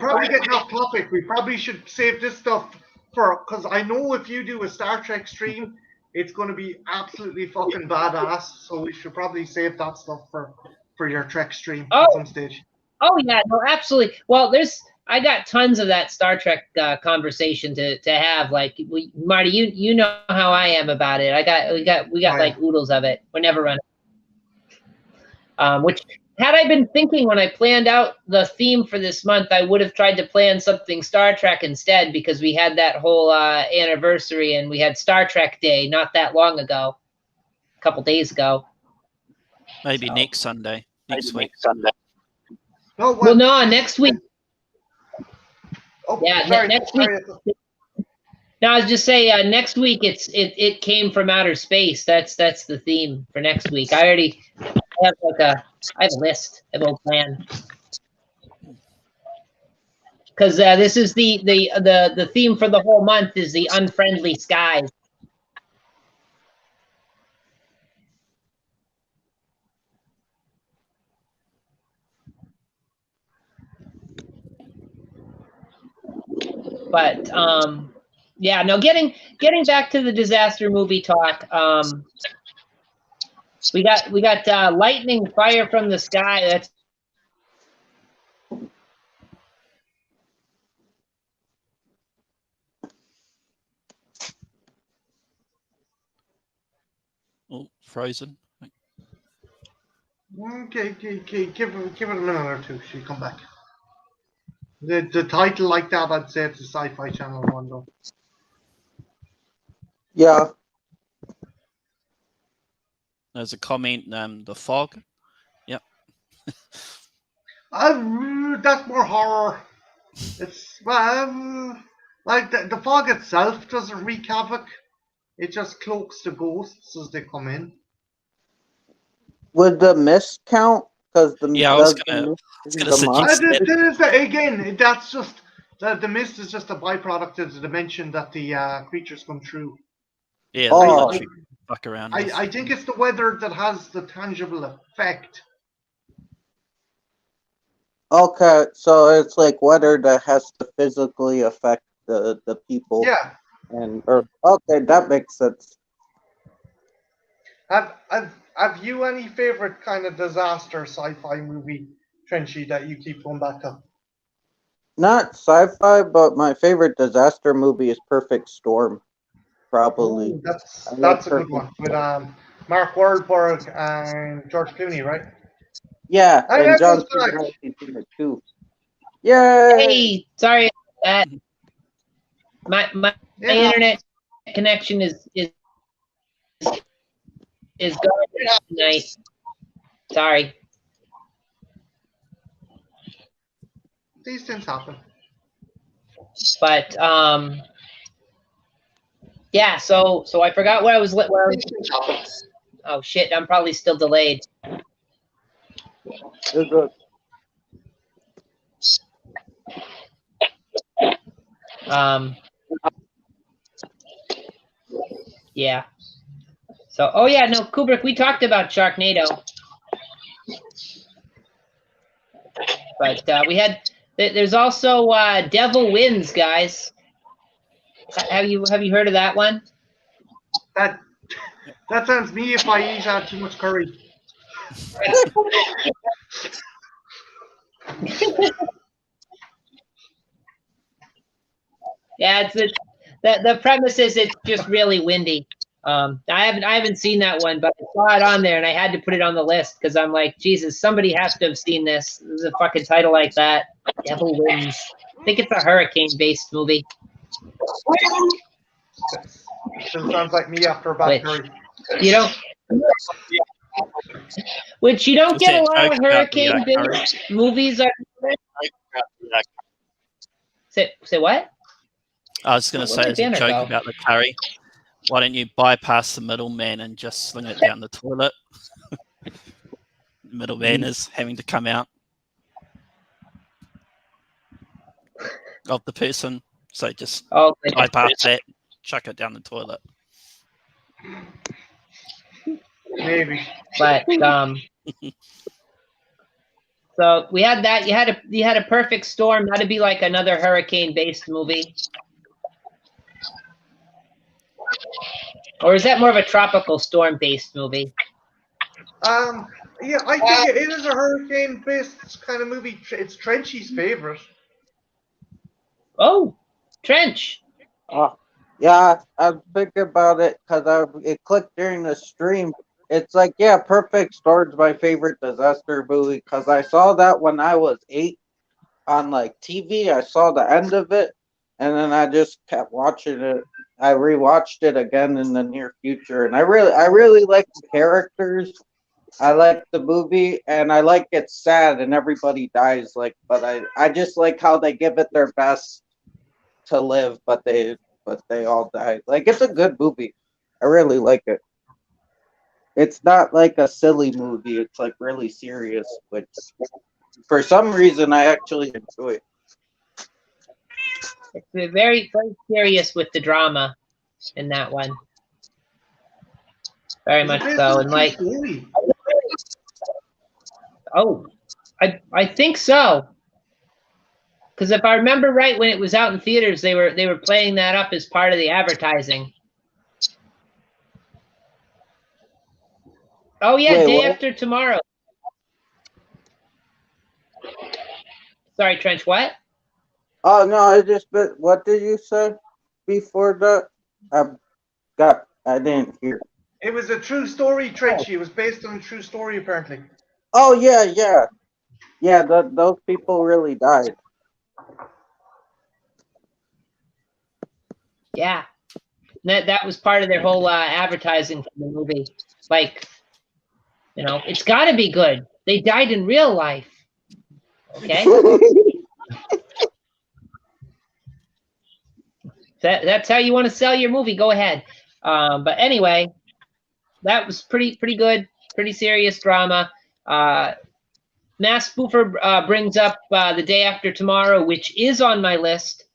probably getting off topic. We probably should save this stuff because I know if you do a Star Trek stream, it's going to be absolutely fucking badass. So we should probably save that stuff for your Trek stream at some stage. Oh yeah, no, absolutely. Well, I got tons of that Star Trek conversation to have. Like, Marty, you know how I am about it. We got like oodles of it. We're never running. Which had I been thinking when I planned out the theme for this month, I would have tried to plan something Star Trek instead because we had that whole anniversary and we had Star Trek Day not that long ago, a couple days ago. Maybe next Sunday, next week. No, well, no, next week. Oh, yeah, sorry, next week. No, I was just saying next week. It came from outer space. That's the theme for next week. I have I have a list, a little plan. Because this is the theme for the whole month is the unfriendly skies. But yeah, no. Getting back to the disaster movie talk. We got lightning, fire from the sky. That's Frozen. Okay, give it a minute or two. She'll come back. The title like that, I'd say it's a Sci-Fi Channel one though. Yeah. There's a comment. The fog. Yep. That's more horror. It's like the fog itself doesn't wreak havoc. It just cloaks the ghosts as they come in. Would the mist count? Because the I was gonna suggest again. That's just the mist is just a byproduct of the dimension that the creatures come through. Yeah, fuck around. I think it's the weather that has the tangible effect. Okay, so it's like weather that has to physically affect the people. Yeah. Okay, that makes sense. Have you any favorite kind of disaster sci-fi movie, Trenchy, that you keep going back to? Not sci-fi, but my favorite disaster movie is Perfect Storm. Probably. Ooh, that's a good one with Mark Wahlberg and George Clooney, right? Yeah, and John Cena too. Yay! Hey, sorry, my internet connection is garbage tonight. Sorry. These things happen. But yeah. So I forgot where I was. Oh shit! I'm probably still delayed. Yeah. So, oh yeah, no, Kubrick, we talked about Sharknado. But there's also Devil Wins, guys. Have you heard of that one? That sounds me if I eat too much curry. Yeah, the premise is it's just really windy. I haven't seen that one, but I saw it on there and I had to put it on the list because I'm like, Jesus, somebody has to have seen this. This is a fucking title like that. Devil Wins. I think it's a hurricane-based movie. Still sounds like me after a bad curry. Which you don't get a lot of hurricane-based movies. Say what? I was going to say, as a joke about the curry, why don't you bypass the middleman and just sling it down the toilet? The middleman is having to come out. of the person. So just Oh, bypass that, chuck it down the toilet. Maybe. but so we had that. You had a perfect storm. That'd be like another hurricane-based movie, or is that more of a tropical storm-based movie? Yeah, I think it is a hurricane-based kind of movie. It's Trenchy's favorite. Oh, Trench. Yeah, I'm thinking about it because it clicked during the stream. It's like, yeah, Perfect Storm's my favorite disaster movie because I saw that when I was 8 on like TV. I saw the end of it, and then I just kept watching it. I rewatched it again in the near future, and I really like the characters. I like the movie, and I like it's sad and everybody dies. Like, but I just like how they give it their best to live, but they all die. Like, it's a good movie. I really like it. It's not like a silly movie. It's like really serious, which for some reason I actually enjoy it. It's very, very serious with the drama in that one. Very much so, and like, oh, I think so. Because if I remember right, when it was out in theaters, they were playing that up as part of the advertising. Oh yeah, Wait, Day what? After Tomorrow. Sorry, Trench. What? Oh no, what did you say before that? I didn't hear. It was a true story, Trenchy. It was based on a true story, apparently. Oh yeah. Those people really died. Yeah, that was part of their whole advertising for the movie. Like, it's got to be good. They died in real life. Okay. That's how you want to sell your movie. Go ahead. But anyway, that was pretty good. Pretty serious drama. Mass Spoofer brings up The Day After Tomorrow, which is on my list.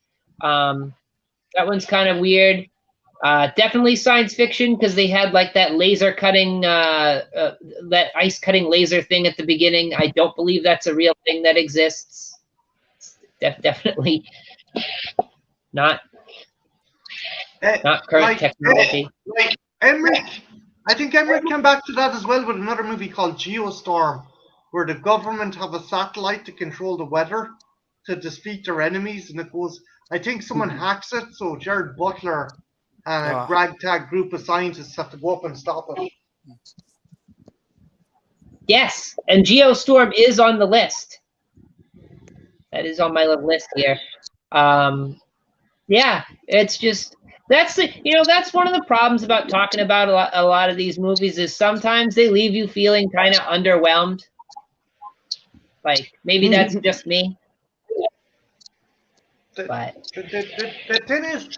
That one's kind of weird. Definitely science fiction because they had like that laser cutting, that ice cutting laser thing at the beginning. I don't believe that's a real thing that exists. Definitely not current technology. Like Emmerich, I think Emmerich came back to that as well with another movie called Geostorm, where the government have a satellite to control the weather to defeat their enemies, and it goes. I think someone hacks it, so Jared Butler and a ragtag group of scientists have to go up and stop it. Yes, and Geostorm is on the list. That is on my list here. Yeah, it's just that's one of the problems about talking about a lot of these movies is sometimes they leave you feeling kind of underwhelmed. Like maybe that's just me. But the thing is,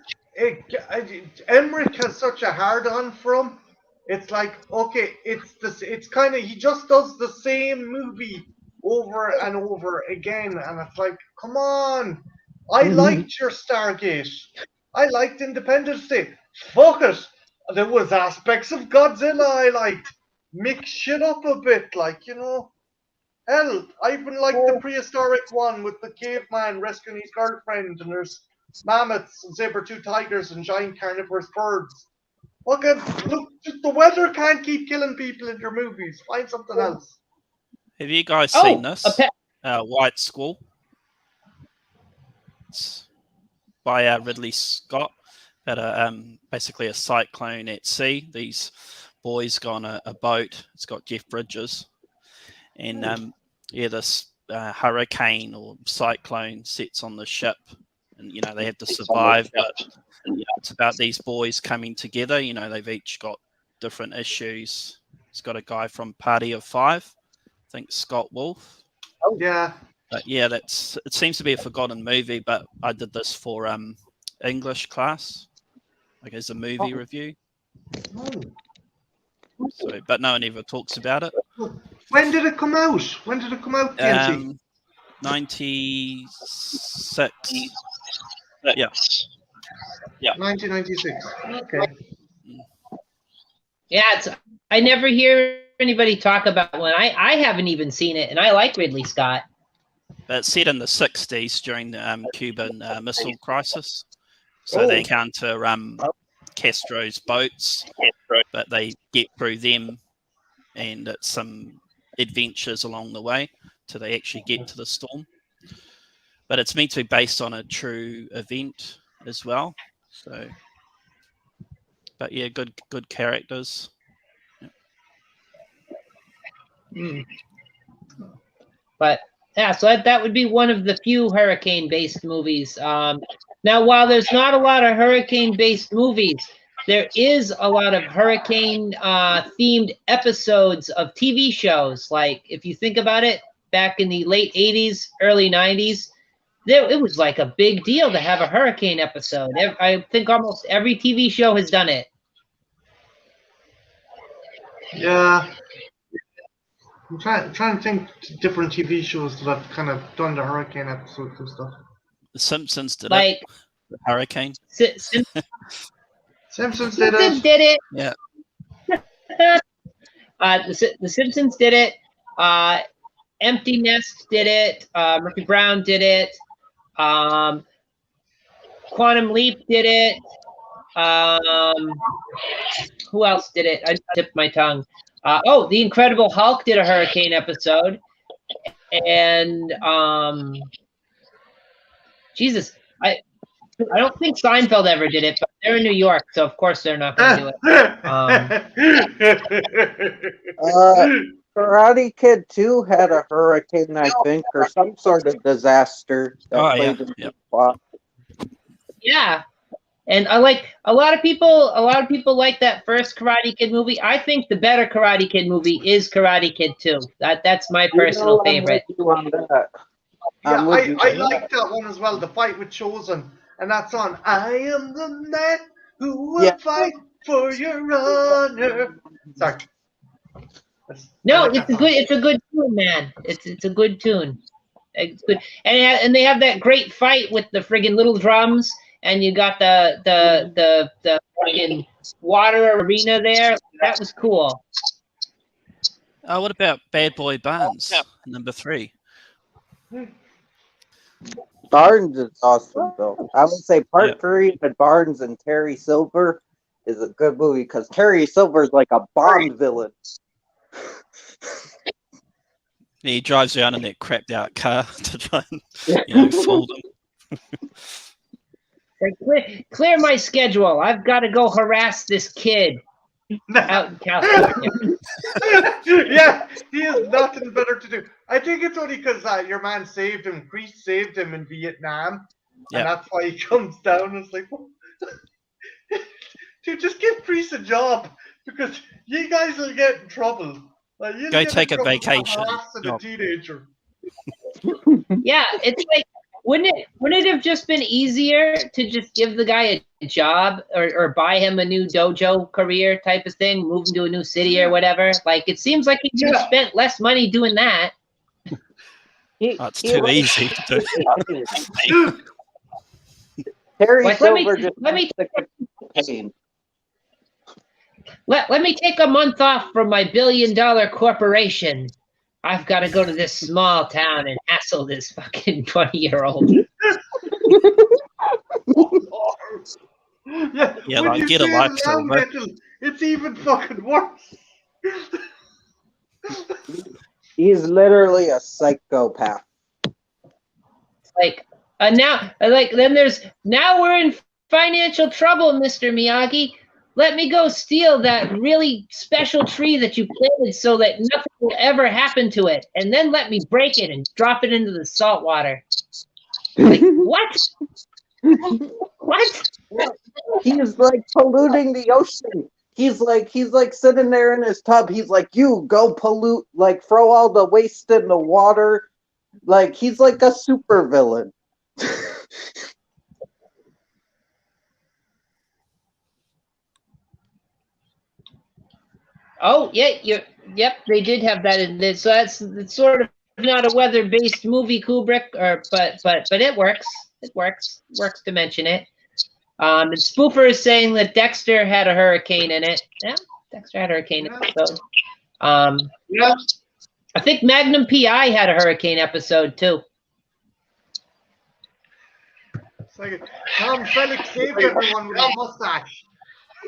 Emmerich has such a hard on for him. It's like, okay, it's kind of, he just does the same movie over and over again, and it's like, come on, I liked your Stargate, I liked Independence Day. Fuck it, there was aspects of Godzilla I liked. Mix shit up a bit, like, Hell, I even like the prehistoric one with the caveman rescuing his girlfriend, and there's mammoths and saber-tooth tigers and giant carnivorous birds. Look, the weather can't keep killing people in your movies. Find something else. Have you guys seen this? White Squall. It's by Ridley Scott. About basically a cyclone at sea. These boys go on a boat. It's got Jeff Bridges. And this hurricane or cyclone sets on the ship, and they have to survive. But it's about these boys coming together. They've each got different issues. It's got a guy from Party of Five, I think Scott Wolf. Oh yeah. But yeah, it seems to be a forgotten movie. But I did this for English class, like as a movie review. So, but no one ever talks about it. When did it come out? TNT? 96. Yeah. 1996. Okay. Yeah, I never hear anybody talk about one. I haven't even seen it, and I like Ridley Scott. But it's set in the 60s during the Cuban Missile Crisis. So they encounter Castro's boats, but they get through them, and it's some adventures along the way till they actually get to the storm. But it's meant to be based on a true event as well. So, but yeah, good characters. Mm. But yeah, so that would be one of the few hurricane-based movies. Now, while there's not a lot of hurricane-based movies, there is a lot of hurricane-themed episodes of TV shows. Like, if you think about it, back in the late 80s, early 90s, it was like a big deal to have a hurricane episode. I think almost every TV show has done it. Yeah. I'm trying to think different TV shows that have kind of done the hurricane episodes and stuff. The Simpsons did Like it. The hurricane. Simpsons did it. Simpsons did it. Yeah. The Simpsons did it. Empty Nest did it. Murphy Brown did it. Quantum Leap did it. Who else did it? I tipped my tongue. The Incredible Hulk did a hurricane episode. And Jesus, I don't think Seinfeld ever did it, but they're in New York, so of course they're not going to do it. Karate Kid 2 had a hurricane, I think, or some sort of disaster. Yeah. And I like a lot of people like that first Karate Kid movie. I think the better Karate Kid movie is Karate Kid 2. That's my personal favorite. Yeah, I like that one as well. The fight with Chosen, and that's on "I am the man who will fight for your honor." Sorry. No, it's a good tune, man. It's a good tune. It's good, and they have that great fight with the friggin' little drums, and you got the friggin' water arena there. That was cool. What about Bad Boy Barnes, number 3? Barnes is awesome, though. I would say part 3 with Barnes and Terry Silver is a good movie because Terry Silver is like a Bond villain. He drives around in that crapped out car to try and fool them. Clear my schedule. I've got to go harass this kid out in California. Yeah, he has nothing better to do. I think it's only because your man saved him. Priest saved him in Vietnam, and that's why he comes down. And it's like, dude, just give Priest a job because you guys will get in trouble. Like, go take a vacation. A teenager. Yeah, it's like, wouldn't it have just been easier to just give the guy a job or buy him a new dojo career type of thing, move him to a new city or whatever? Like, it seems like he could have spent less money doing that. It's too easy to do. Terry Silver let me take a month off from my billion-dollar corporation. I've got to go to this small town and hassle this fucking 20-year-old. Yeah, like, get a life, Silver. It's even fucking worse. He's literally a psychopath. Now we're in financial trouble, Mr. Miyagi. Let me go steal that really special tree that you planted so that nothing will ever happen to it. And then let me break it and drop it into the salt water. Like, what? What? He's like polluting the ocean. He's like sitting there in his tub. He's like, you go pollute, like throw all the waste in the water. Like, he's like a super villain. Oh, yeah, yep, they did have that in this. So it's sort of not a weather-based movie, Kubrick, but it works. it works. Works to mention it. And Spoofer is saying that Dexter had a hurricane in it. Yeah, Dexter had a hurricane episode. Yeah. I think Magnum PI had a hurricane episode too. It's like Tom Selleck saved everyone with his mustache.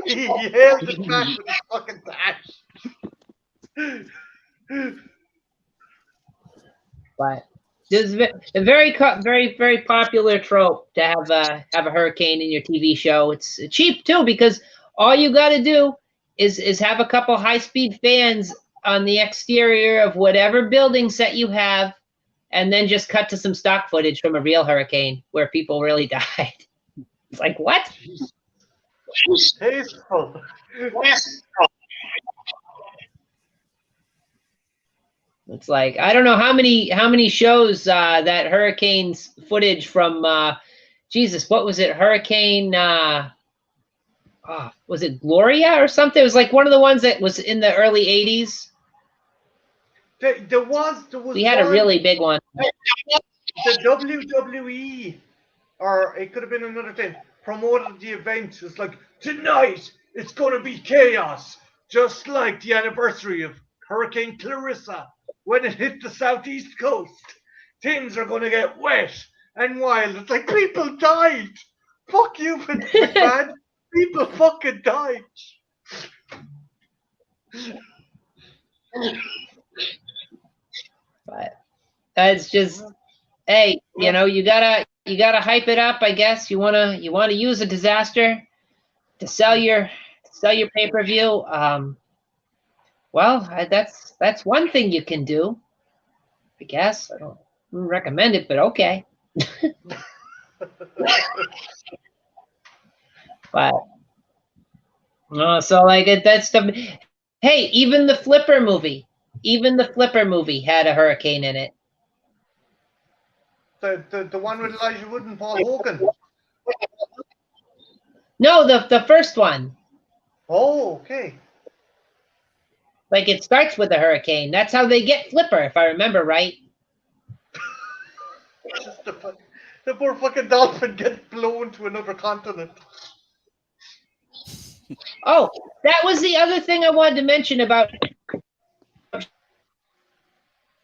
He held it back with his fucking dash. But this is a very, very popular trope to have a hurricane in your TV show. It's cheap too because all you got to do is have a couple high-speed fans on the exterior of whatever building set you have, and then just cut to some stock footage from a real hurricane where people really died. It's like, what? Tasteful. It's like, I don't know how many shows that hurricanes footage from Jesus, what was it? Hurricane was it Gloria or something? It was like one of the ones that was in the early 80s. There was we had a really big one. The WWE, or it could have been another thing, promoted the event. It's like, tonight it's going to be chaos, just like the anniversary of Hurricane Clarissa when it hit the southeast coast. Things are going to get wet and wild. It's like, people died. Fuck you, McMahon. People fucking died. But it's just, hey, you know, you gotta hype it up. I guess you wanna use a disaster to sell your pay-per-view. Well, that's one thing you can do. I guess I don't recommend it, but okay. But so like that's the. Hey, even the Flipper movie had a hurricane in it. The one with Elijah Wood and Paul Hogan. No, the first one. Oh, okay. Like it starts with a hurricane. That's how they get Flipper, if I remember right. Just the poor fucking dolphin gets blown to another continent. Oh, that was the other thing I wanted to mention about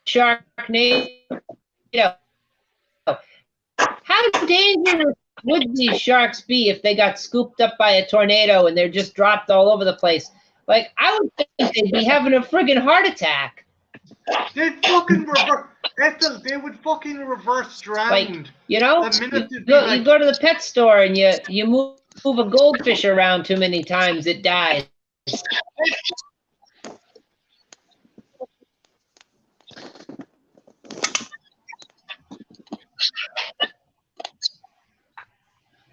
Sharknado. How dangerous would these sharks be if they got scooped up by a tornado and they're just dropped all over the place? Like, I would think they'd be having a friggin' heart attack. They'd fucking reverse. Ethel, they would fucking reverse drown. Like, you know, you go to the pet store and you move a goldfish around too many times, it dies.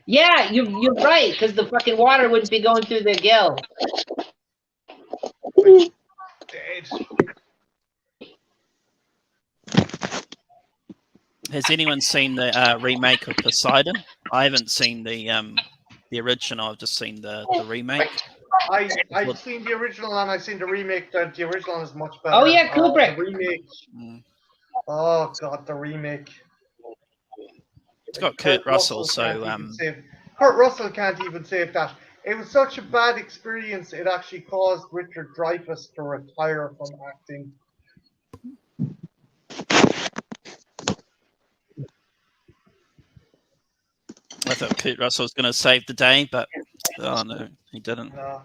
Yeah, you're right, because the fucking water wouldn't be going through their gill. Dead. Has anyone seen the remake of Poseidon? I haven't seen the original. I've just seen the remake. I've seen the original and I've seen the remake. The original is much better. Oh yeah, Kubrick. The remake. Oh god, the remake. It's got Kurt Russell, so Kurt Russell can't even save that. It was such a bad experience. It actually caused Richard Dreyfuss to retire from acting. I thought Kurt Russell was going to save the day, but oh no, he didn't. No.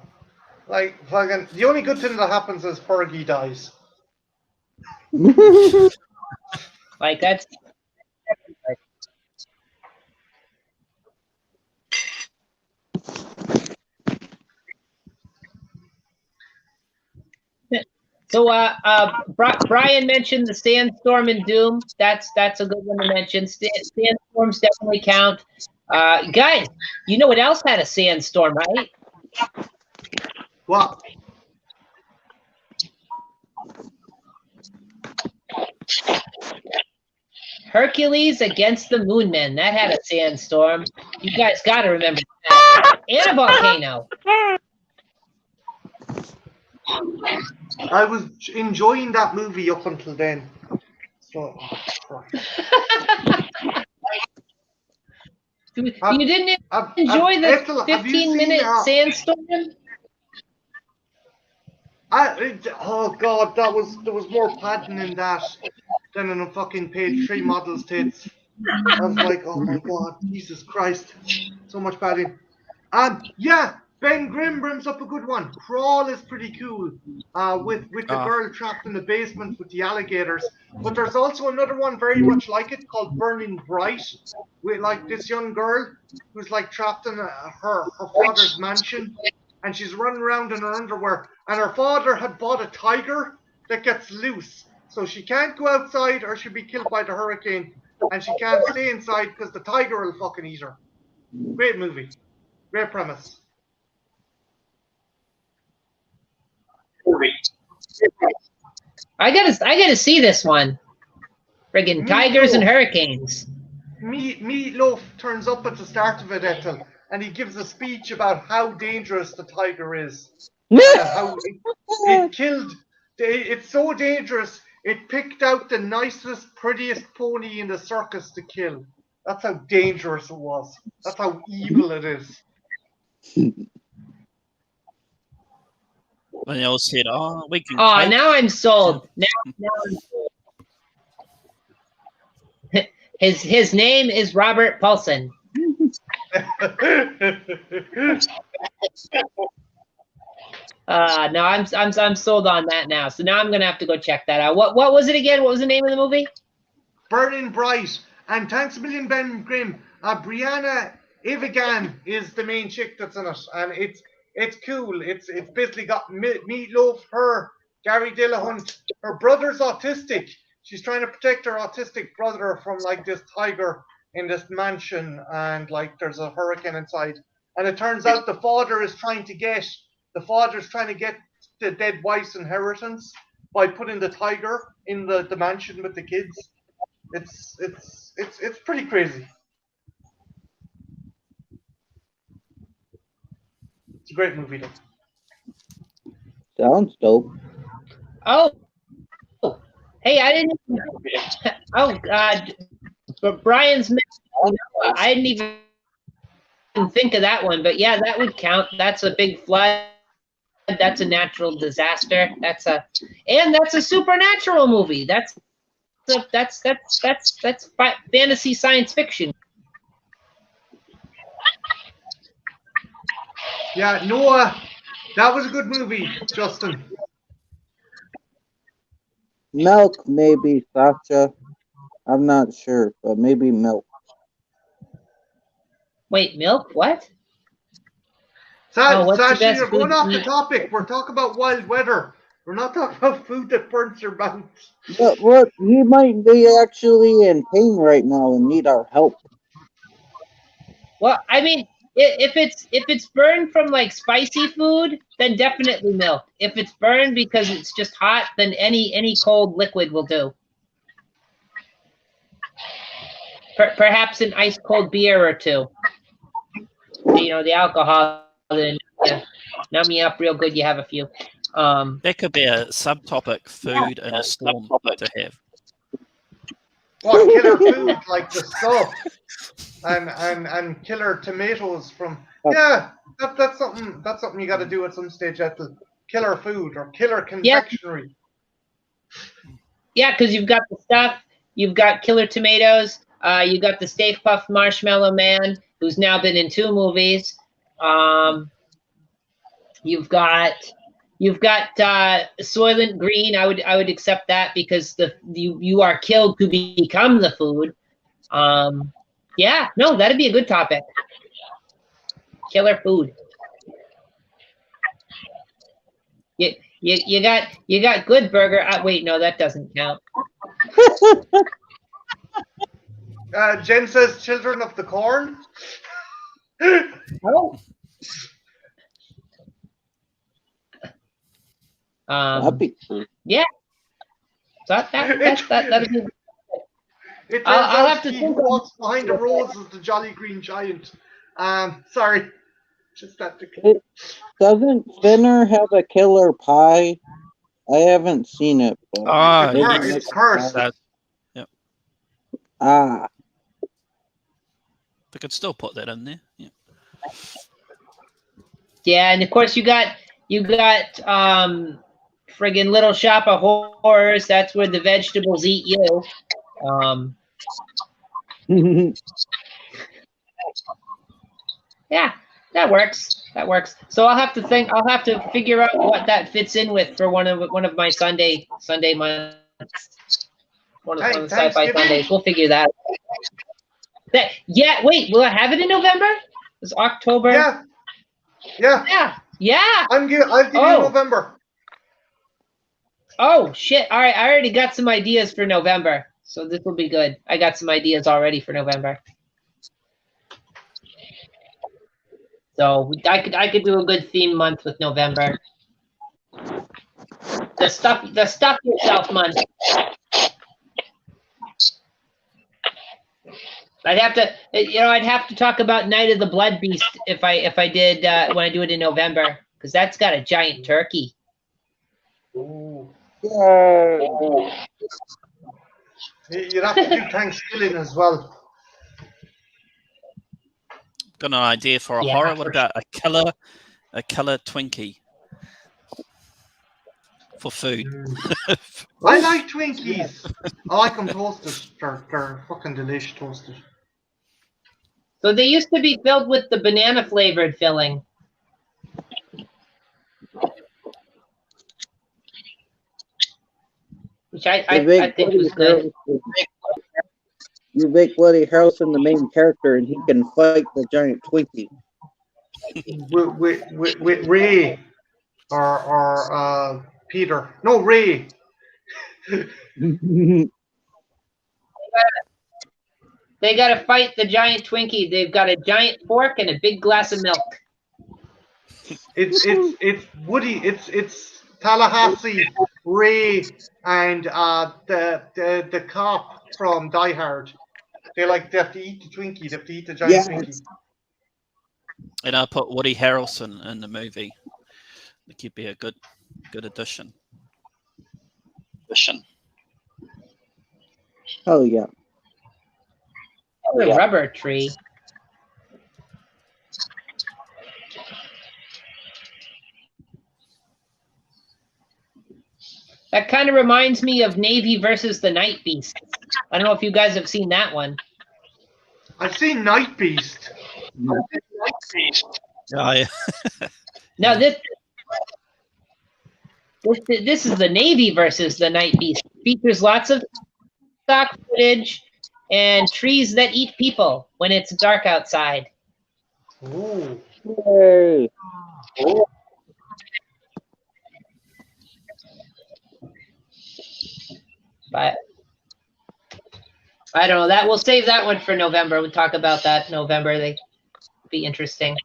Like fucking, the only good thing that happens is Fergie dies. Like that's. So, Brian mentioned the Sandstorm in Doom. That's a good one to mention. Sandstorms definitely count. Guys, you know what else had a sandstorm, right? What? Hercules against the Moon Men. That had a sandstorm. You guys got to remember that. And a volcano. I was enjoying that movie up until then. So, You didn't I've- enjoy I've- the Ethel, have you seen, 15-minute sandstorm? oh god, there was more padding in that than in a fucking page 3 model's tits. I was like, oh my god, Jesus Christ, so much padding. Yeah, Ben Grimm brings up a good one. Crawl is pretty cool. With the girl trapped in the basement with the alligators. But there's also another one very much like it called Burning Bright, with like this young girl who's like trapped in her father's mansion, and she's running around in her underwear. And her father had bought a tiger that gets loose, so she can't go outside or she'll be killed by the hurricane, and she can't stay inside because the tiger will fucking eat her. Great movie, great premise. I gotta see this one. Friggin' tigers and hurricanes. Meatloaf turns up at the start of it, Ethel, and he gives a speech about how dangerous the tiger is. And how it killed. It's so dangerous, it picked out the nicest, prettiest pony in the circus to kill. That's how dangerous it was. That's how evil it is. When they all said, "Oh, we can." Oh, cope." now I'm sold. Now I'm sold. His name is Robert Paulson. No, I'm sold on that now. So now I'm gonna have to go check that out. What was it again? What was the name of the movie? Burning Bright. And thanks a million, Ben Grimm. Brianna Evigan is the main chick that's in it, and it's cool. It's basically got Meatloaf, her, Gary Dillahunt. Her brother's autistic. She's trying to protect her autistic brother from like this tiger in this mansion, and like there's a hurricane inside. And it turns out the father's trying to get the dead wife's inheritance by putting the tiger in the mansion with the kids. It's pretty crazy. It's a great movie though. Sounds dope. Oh, hey, I didn't. Oh God, but Brian's. I didn't even think of that one, but yeah, that would count. That's a big flood. That's a natural disaster. That's a supernatural movie. That's fantasy science fiction. Yeah, Noah, that was a good movie, Justin. Milk, maybe, Sasha. I'm not sure, but maybe milk. Wait, milk? What? What's the Sasha, best you're going food off to the eat? topic. We're talking about wild weather. We're not talking about food that burns your mouth. But what? He might be actually in pain right now and need our help. Well, I mean, if it's burned from like spicy food, then definitely milk. If it's burned because it's just hot, then any cold liquid will do. Perhaps an ice cold beer or two. You know, the alcohol, then numb you up real good. You have a few. That could be a subtopic: food in a storm to have. What killer food like the stuff and killer tomatoes from that's something you got to do at some stage. At the killer food or killer confectionery. Yeah, because you've got the stuff. You've got killer tomatoes. You got the Stay Puft Marshmallow Man, who's now been in 2 movies. You've got Soylent Green. I would accept that because you are killed to become the food. Yeah, no, that'd be a good topic. Killer food. You got Good Burger. Wait, no, that doesn't count. Jen says Children of the Corn. Oh. That'd be cool. Yeah. That'd be. It turns I'll out have to Steve think who walks behind the rose is the Jolly Green Giant. Sorry. Just that. Doesn't Spinner have a killer pie? I haven't seen it. But It's cursed. Yep. Ah. They could still put that in there. Yeah. Yeah, and of course you got friggin' Little Shop of Horrors. That's where the vegetables eat you. Yeah, that works. That works. So I'll have to figure out what that fits in with for one of my Sunday months. One of the Sci-Fi Thanksgiving? Sundays. We'll figure that out. Yeah, wait, will I have it in November? It's October. Yeah. Yeah. I'll give you November. Oh shit! All right, I already got some ideas for November, so this will be good. I got some ideas already for November. So I could do a good theme month with November. The stuff yourself month. I'd have to talk about Night of the Blood Beast if I did when I do it in November, because that's got a giant turkey. Ooh. Yay. You'd have to do Thanksgiving as well. Got an idea for a horror. What about a killer Twinkie for food? I like Twinkies. I like them toasted. They're fucking delicious toasted. So they used to be filled with the banana flavored filling. Which I think was good. You make Woody Harrelson the main character, and he can fight the giant Twinkie. With Ray or Peter. No, Ray. They got to fight the giant Twinkie. They've got a giant fork and a big glass of milk. It's Woody. It's Tallahassee, Ray, and the cop from Die Hard. They have to eat the Twinkie. They have to eat the giant Twinkie. And I put Woody Harrelson in the movie. It could be a good addition. Oh yeah. A rubber tree. That kind of reminds me of Navy versus the Night Beast. I don't know if you guys have seen that one. I've seen Night Beast. Oh, yeah. No, this is the Navy versus the Night Beast. It features lots of stock footage and trees that eat people when it's dark outside. Ooh. Yay. But I don't know. That we'll save that one for November. We'll talk about that in November. They be interesting.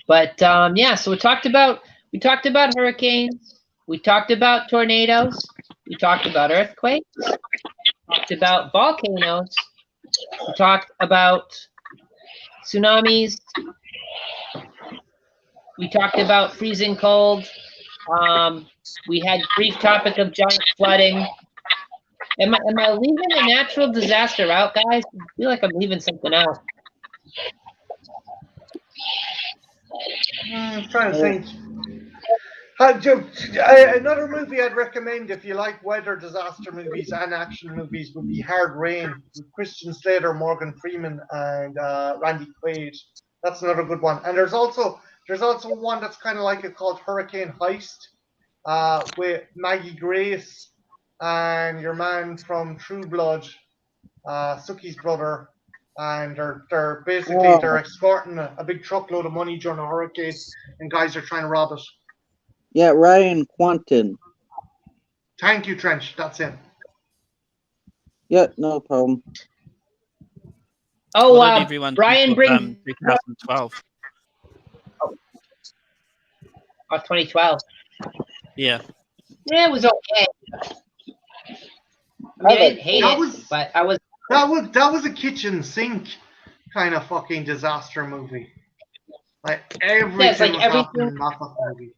But yeah, so we talked about hurricanes. We talked about tornadoes. We talked about earthquakes. We talked about volcanoes. We talked about tsunamis. We talked about freezing cold. We had brief topic of giant flooding. Am I leaving a natural disaster out, guys? I feel like I'm leaving something out. I'm trying to think. Another movie I'd recommend if you like weather disaster movies and action movies would be Hard Rain with Christian Slater, Morgan Freeman, and Randy Quaid. That's another good one. And there's also one that's kind of like it called Hurricane Heist with Maggie Grace and your man from True Blood, Suki's brother. And they're basically they're escorting a big truckload of money during a hurricane, and guys are trying to rob it. Yeah, Ryan Quanten. Thank you, Trench. That's him. Yeah, no problem. Oh, Well, everyone Brian brings 2012. Oh, 2012. Yeah. Yeah, it was okay. I mean, I didn't hate it, but I was. That was a kitchen sink kind of fucking disaster movie. Like everything was happening in that fucking movie.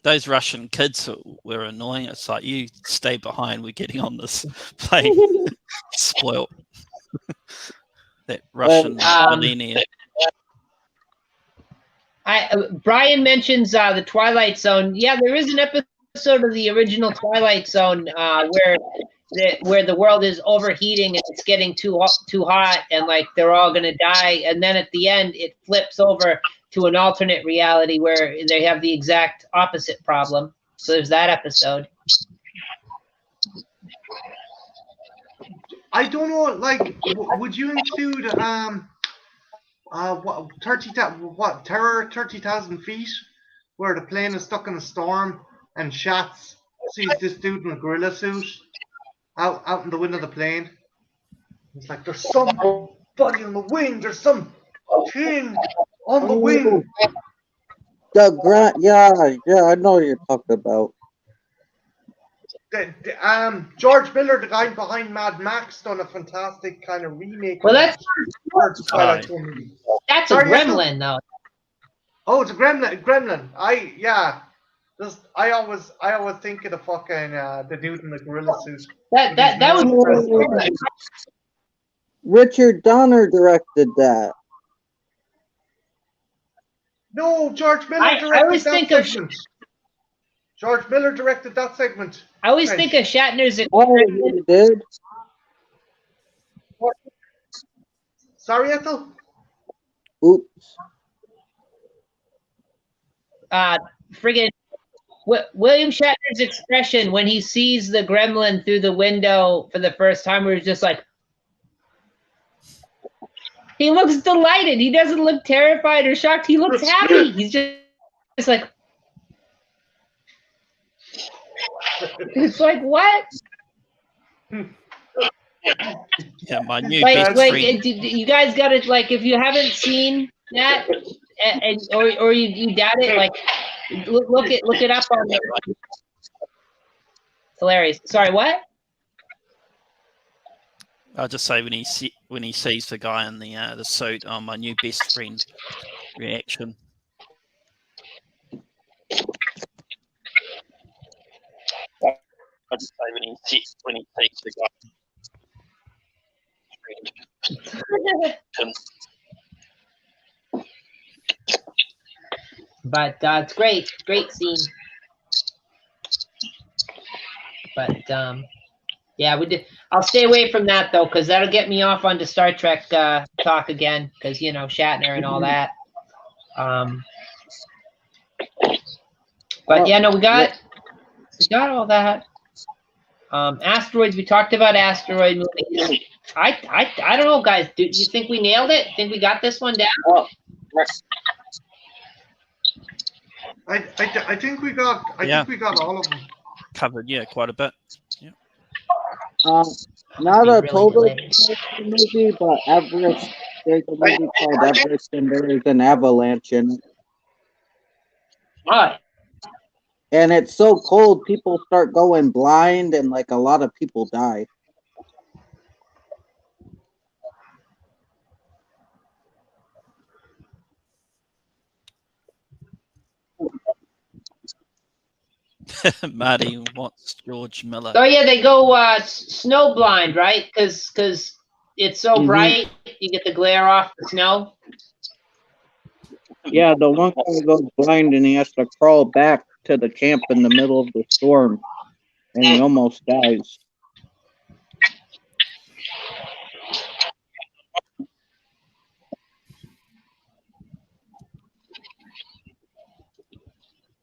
those Russian kids were annoying. It's like, you stay behind. We're getting on this plane. Spoiled. That Russian millennium. Brian mentions the Twilight Zone. Yeah, there is an episode of the original Twilight Zone where the world is overheating and it's getting too hot, and like they're all gonna die. And then at the end, it flips over to an alternate reality where they have the exact opposite problem. So there's that episode. I don't know. Like, would you include what 30,000 feet, where the plane is stuck in a storm and Shatz sees this dude in a gorilla suit out in the window of the plane. It's like, there's somebody on the wing. There's some thing on the wing. Yeah, I know what you're talking about. George Miller, the guy behind Mad Max, done a fantastic kind of remake. Well, that's Twilight Zone movie. That's a gremlin, though. Oh, it's a gremlin. I always think of the fucking the dude in the gorilla suit. That was Richard Donner directed that. No, George Miller directed that segment. George Miller directed that segment. I always think of Shatner's. Oh, he did. Sorry, Ethel? Oops. Friggin' William Shatner's expression when he sees the gremlin through the window for the first time, where he's just like, he looks delighted. He doesn't look terrified or shocked. He looks happy. He's just like, it's like, what? Yeah, my new best friend. You guys got it. Like, if you haven't seen that, or you doubt it, like, look it up on there. It's hilarious. Sorry, what? I'll just say when he sees the guy in the suit, my new best friend reaction. I'll just say when he sees the guy. But it's great scene. But yeah, I'll stay away from that though, because that'll get me off onto Star Trek talk again, because Shatner and all that. But yeah, no, we got all that. Asteroids, we talked about asteroid movies. I don't know, guys. Do you think we nailed it? Think we got this one down? I think we got all of them covered. Yeah, quite a bit. Yeah. Not a total movie, but Everest. There's a movie called Everest, and there is an avalanche in it. Right. And it's so cold, people start going blind, and like a lot of people die. Marty wants George Miller. Oh yeah, they go snow blind, right? Because it's so bright, you get the glare off the snow. Yeah, the one guy goes blind and he has to crawl back to the camp in the middle of the storm, and he almost dies.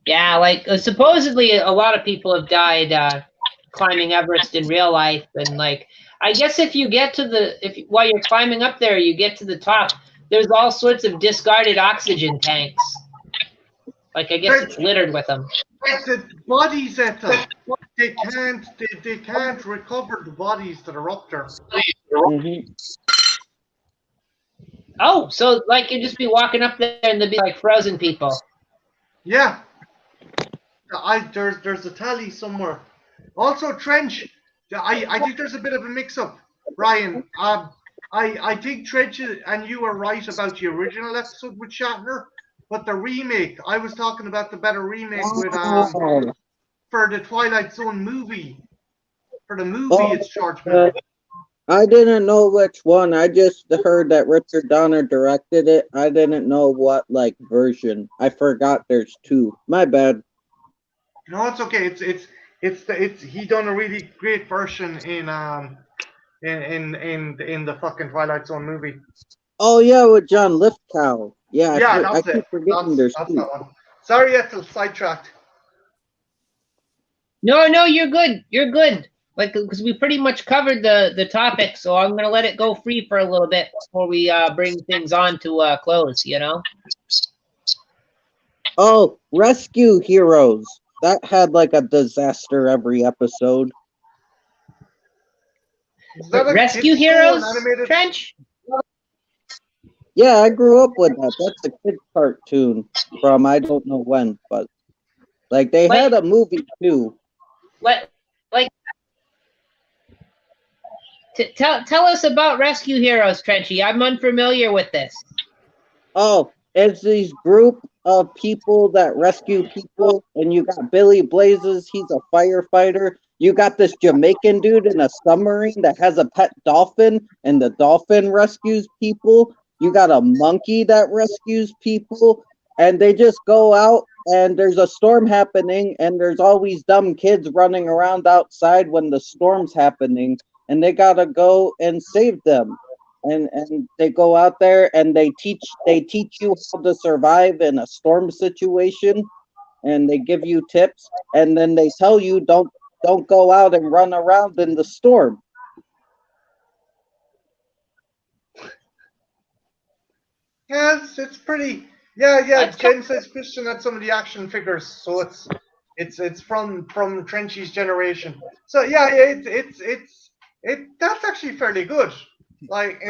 Yeah, like supposedly a lot of people have died climbing Everest in real life, and like I guess if you get to while you're climbing up there, you get to the top. There's all sorts of discarded oxygen tanks. Like I guess it's littered with them. The bodies they can't recover the bodies that are up there. Oh, so like you'd just be walking up there and there'd be like frozen people. Yeah. There's a tally somewhere. Also, Trench. I think there's a bit of a mix-up, Ryan. I think Trench and you were right about the original episode with Shatner, but the remake. I was talking about the better remake with Oh, for the Twilight Zone movie. For the movie, oh, it's George Miller. I didn't know which one. I just heard that Richard Donner directed it. I didn't know what like version. I forgot there's two. My bad. No, it's okay. It's he done a really great version in the fucking Twilight Zone movie. Oh yeah, with John Lithgow. Yeah, Yeah, I that's keep it. forgetting there's That's two. that one. Sorry, Ethel, sidetracked. No, you're good. You're good. Like, because we pretty much covered the topic, so I'm gonna let it go free for a little bit before we bring things on to close. You know. Oh, Rescue Heroes. That had like a disaster every episode. Is that a Rescue kids show, an Heroes, animated? Trench? Yeah, I grew up with that. That's a kid cartoon from I don't know when, but like they had a movie too. Like, tell us about Rescue Heroes, Trenchy. I'm unfamiliar with this. Oh, it's these group of people that rescue people, and you got Billy Blazes, he's a firefighter. You got this Jamaican dude in a submarine that has a pet dolphin, and the dolphin rescues people. You got a monkey that rescues people, and they just go out, and there's a storm happening, and there's always dumb kids running around outside when the storm's happening, and they gotta go and save them. And they go out there and they teach you how to survive in a storm situation, and they give you tips, and then they tell you don't go out and run around in the storm. Yeah, it's pretty. Yeah. That's Jen says Christian had some of the action figures, so it's from Trenchy's generation. So yeah, that's actually fairly good. Like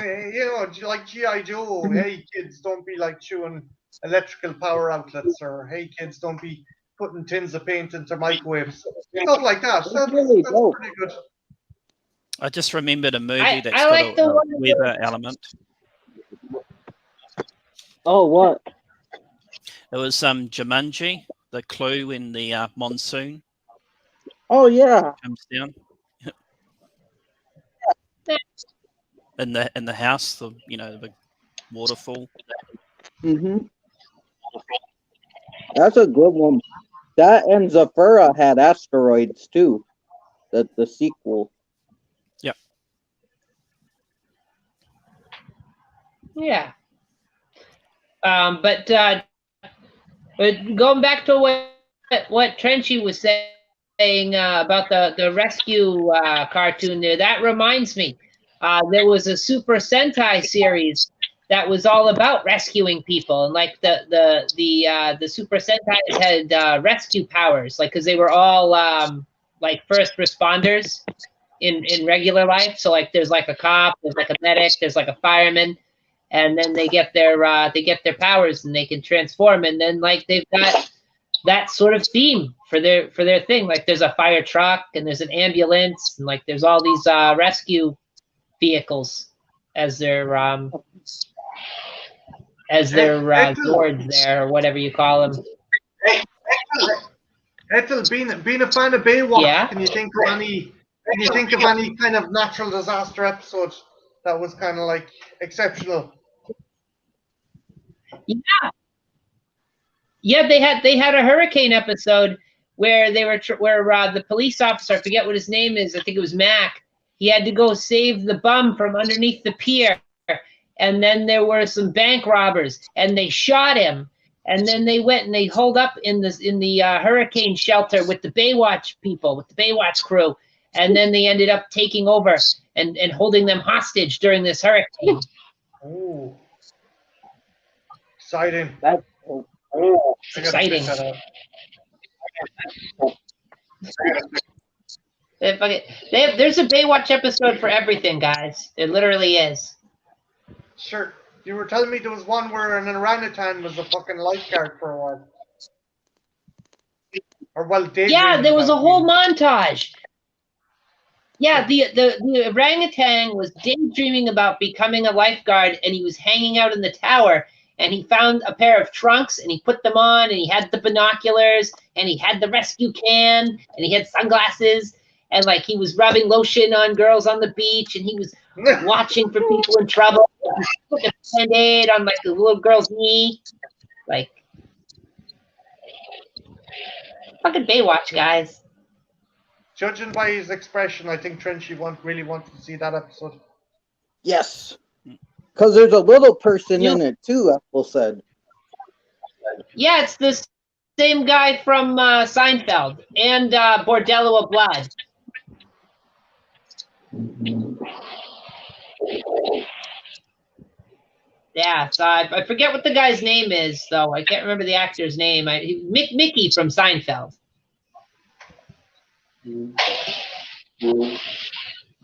like GI Joe. Hey kids, don't be like chewing electrical power outlets, or hey kids, don't be putting tins of paint into microwaves. Stuff like that. That's pretty good. I just remembered a movie I that's like got the a one weather element. Oh, what? It was Jumanji, the clue in the monsoon Oh yeah. comes down in the house, the the big waterfall. Mm-hmm. That's a good one. That and Zafira had asteroids too. The sequel. Yep. Yeah. But going back to what Trenchy was saying about the rescue cartoon there, that reminds me. There was a Super Sentai series that was all about rescuing people, and like the Super Sentai had rescue powers, like because they were all like first responders in regular life. So like there's like a cop, there's like a medic, there's like a fireman, and then they get their powers and they can transform, and then like they've got that sort of theme for their thing. Like there's a fire truck and there's an ambulance, and like there's all these rescue vehicles as their boards there, or whatever you call them. Ethel, being a fan of Baywatch, Yeah. Can you think of any kind of natural disaster episode that was kind of like exceptional? Yeah, they had a hurricane episode where they were where the police officer, I forget what his name is, I think it was Mac. He had to go save the bum from underneath the pier, and then there were some bank robbers, and they shot him, and then they went and they holed up in the hurricane shelter with the Baywatch people, with the Baywatch crew, and then they ended up taking over and holding them hostage during this hurricane. Oh, exciting! That's Exciting. There's a Baywatch episode for everything, guys. There literally is. Sure. You were telling me there was one where an orangutan was a fucking lifeguard for a while. Or well, yeah, there was a whole montage. Yeah, the orangutan was daydreaming about becoming a lifeguard, and he was hanging out in the tower, and he found a pair of trunks, and he put them on, and he had the binoculars, and he had the rescue can, and he had sunglasses, and like he was rubbing lotion on girls on the beach, and he was watching for people in trouble. He put a Band-Aid on like the little girl's knee, like fucking Baywatch, guys. Judging by his expression, I think Trenchy really wanted to see that episode. Yes. Because there's a little person in it too, Ethel said. Yeah, it's the same guy from Seinfeld and Bordello of Blood. Yeah, so I forget what the guy's name is, though. I can't remember the actor's name. Mickey from Seinfeld.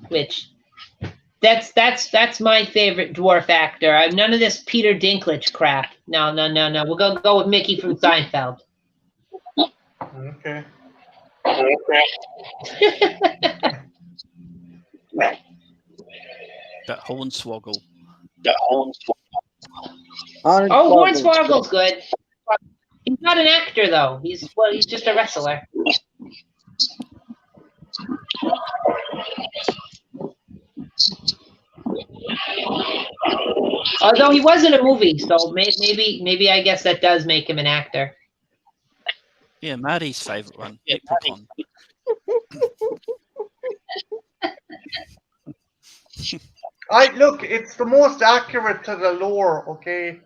Which that's my favorite dwarf actor. I'm none of this Peter Dinklage crap. No. We'll go with Mickey from Seinfeld. Okay. That Hornswoggle. Hornswoggle's good. He's not an actor though. He's just a wrestler. Although he was in a movie, so maybe I guess that does make him an actor. Yeah, Marty's favorite one. Leprechaun. Look, it's the most accurate to the lore, okay?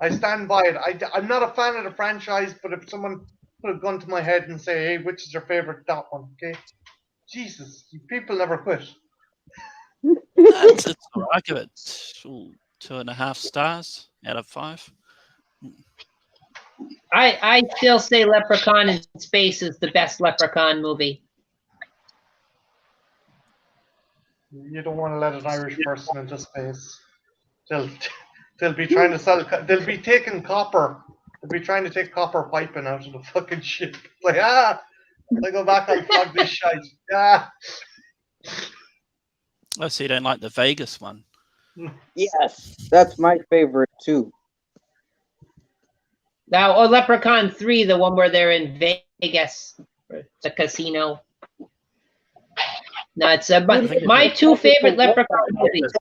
I stand by it. I'm not a fan of the franchise, but if someone put a gun to my head and say, hey, which is your favorite, that one, okay? Jesus, people never quit. It's I give it 2.5 stars out of 5. I still say Leprechaun in Space is the best Leprechaun movie. You don't want to let an Irish person into space. They'll be trying to sell. They'll be taking copper. They'll be trying to take copper piping out of the fucking ship. Like I go back and plug this shite. Oh, so you don't like the Vegas one? Yes, that's my favorite too. Now, Leprechaun 3, the one where they're in Vegas, the casino. No, it's my two favorite Leprechaun movies.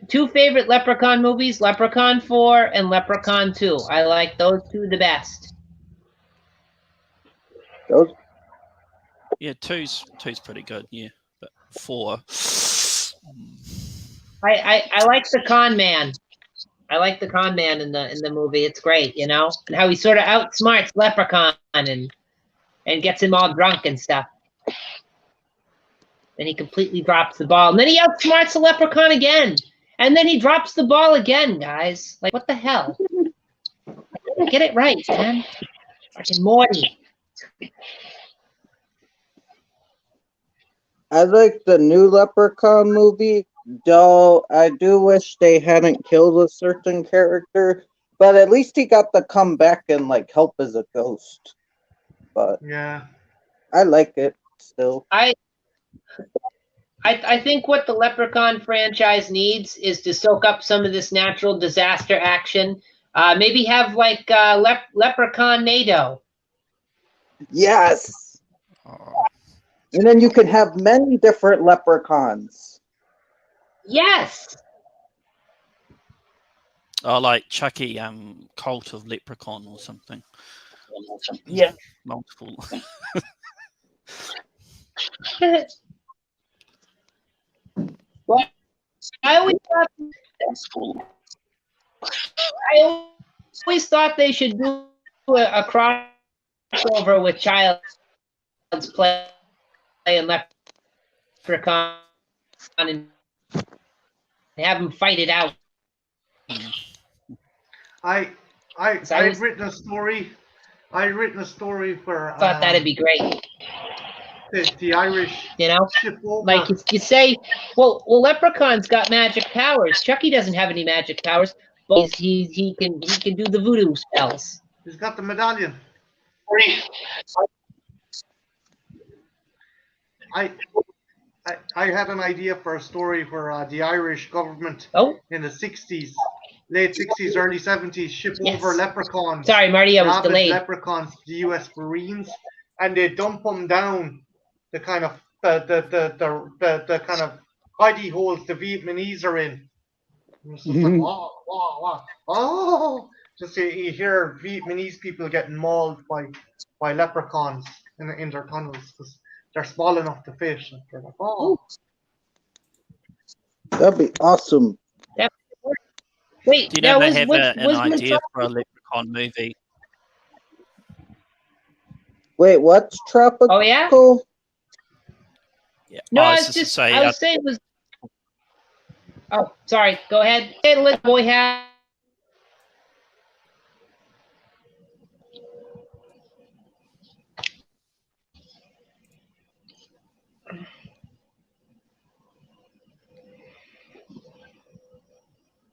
Two favorite Leprechaun movies: Leprechaun 4 and Leprechaun 2. I like those two the best. Those? Yeah, two's pretty good. Yeah, but 4. I like the con man. I like the con man in the movie. It's great, and how he sort of outsmarts Leprechaun and gets him all drunk and stuff. Then he completely drops the ball, and then he outsmarts the Leprechaun again, and then he drops the ball again, guys. Like, what the hell? Get it right, man. Fucking Morty. I like the new Leprechaun movie, though I do wish they hadn't killed a certain character, but at least he got to come back and help as a ghost. But yeah, I like it still. I think what the Leprechaun franchise needs is to soak up some of this natural disaster action. Maybe have Leprechaun NATO. Yes. And then you can have many different leprechauns. Yes. Oh, like Chucky, Cult of Leprechaun or something. Yeah. Multiple. Well, I always thought they should do a crossover with Child's Play and Leprechaun and have them fight it out. I'd written a story. I'd written a story where I thought that'd be great. The Irish, ship over. Like you say, well, Leprechaun's got magic powers. Chucky doesn't have any magic powers, but he can do the voodoo spells. He's got the medallion. I I had an idea for a story where the Irish government Oh, in the 60s, late 60s, early 70s, ship yes. over leprechauns, Sorry, Marty, I was rabid delayed. leprechauns to the U.S. Marines, and they dump them down the kind of the kind of hidey holes the Vietnamese are in. And it's just like, wow, wow, wow, oh! Just you hear Vietnamese people getting mauled by leprechauns in their tunnels because they're small enough to fish. And they're like, oh. That'd be awesome. That Wait, Do you now know they was have was an was idea Metropolis? for a leprechaun movie? Wait, what's tropical? Oh yeah. Yeah. No, I I was was just to just say, I was saying was. Oh, sorry. Go ahead. Hey, the little boy hat.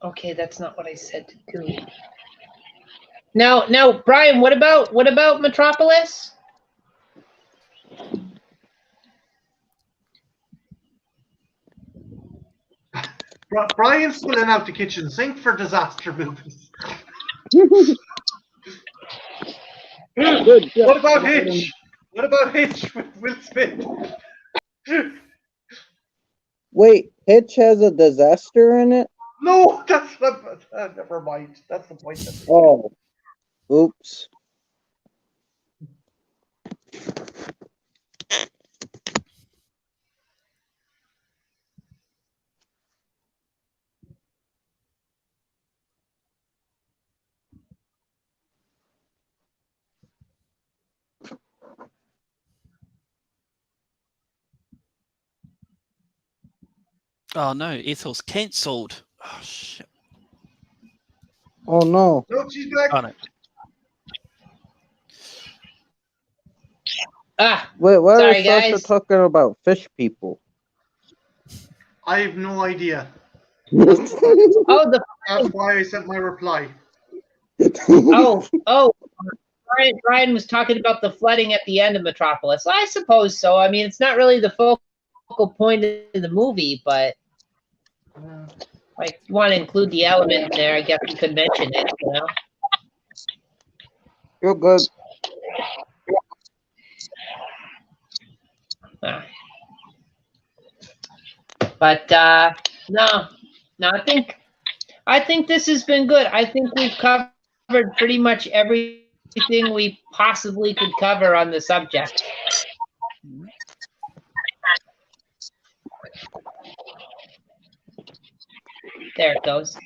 Okay, that's not what I said to do. Now, Brian, what about Metropolis? Brian's pulling out the kitchen sink for disaster movies. Good job. What about Hitch? What about Hitch with Will Smith? Wait, Hitch has a disaster in it? No, that's not. Never mind. That's the point. Oh, oops. oh no, Ethel's cancelled. Oh shit. Oh no. No, she's back. Oh no. Ah, Wait, why sorry, is Sasha guys. talking about fish people? I have no idea. Oh, That's why I sent my reply. oh. Brian was talking about the flooding at the end of Metropolis. Well, I suppose so. I mean, it's not really the focal point of the movie, but like, you want to include the element in there, I guess you could mention it. You know. You're good. But no, I think this has been good. I think we've covered pretty much everything we possibly could cover on the subject. There it goes.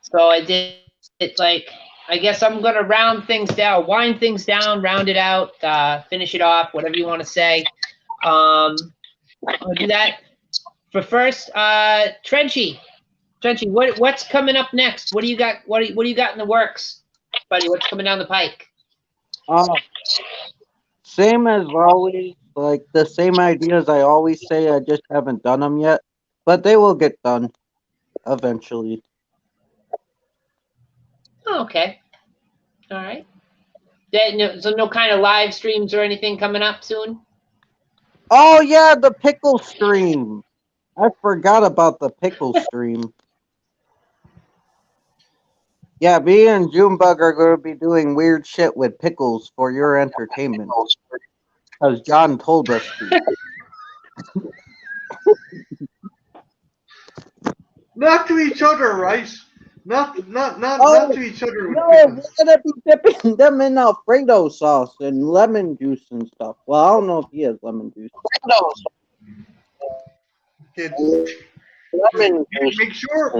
So I did it like, I guess I'm gonna round things down, wind things down, round it out, finish it off, whatever you want to say. I'll do that. For first, Trenchy, what's coming up next? What do you got? What do you got in the works, buddy? What's coming down the pike? Same as always, like the same ideas I always say. I just haven't done them yet, but they will get done eventually. Oh, okay. All right. So no kind of live streams or anything coming up soon? Oh yeah, the pickle stream. I forgot about the pickle stream. Yeah, me and Junebug are going to be doing weird shit with pickles for your entertainment. Because John told us to. Not to each other, right? Not to each other with No, pickles. we're going to be dipping them in Alfredo sauce and lemon juice and stuff. Well, I don't know if he has lemon juice. Okay, Lemon juice. make sure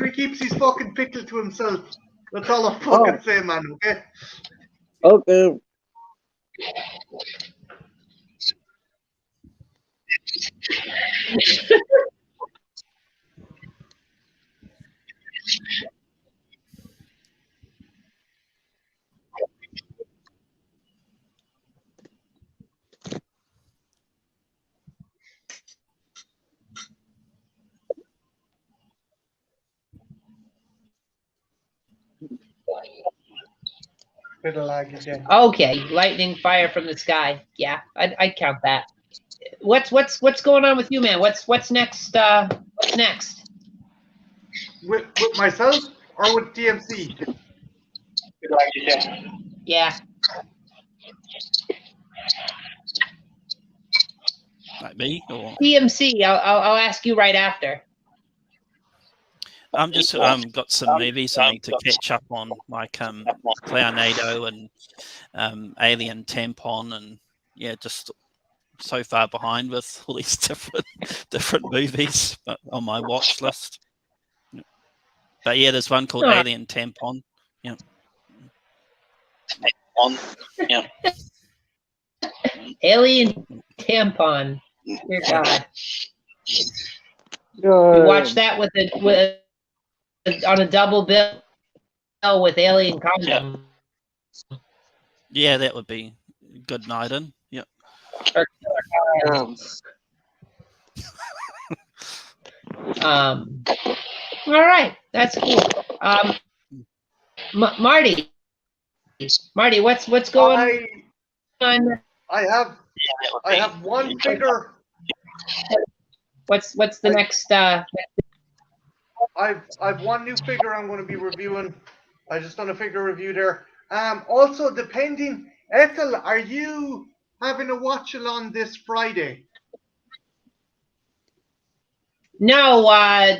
he keeps his fucking pickle to himself. That's all I fucking say, man. Okay. Okay. Bit of lag again. Okay, lightning, fire from the sky. Yeah, I'd count that. What's going on with you, man? What's next? What's next? With myself or with DMC? Yeah. Like me, or DMC. I'll ask you right after. I'm just got some movies I need to catch up on, like Clownado and Alien Tampon, and yeah, just so far behind with all these different movies on my watch list. But yeah, there's one called Alien Tampon. Yeah. Alien Tampon. Dear God. Good. We watched that with on a double bill with Alien Condom. Yeah, that would be a good night in. Yeah. All right, that's cool. Marty, what's going on? I have one figure. What's the next? I've one new figure I'm going to be reviewing. I just done a figure review there. Also, depending, Ethel, are you having a watch along this Friday? No,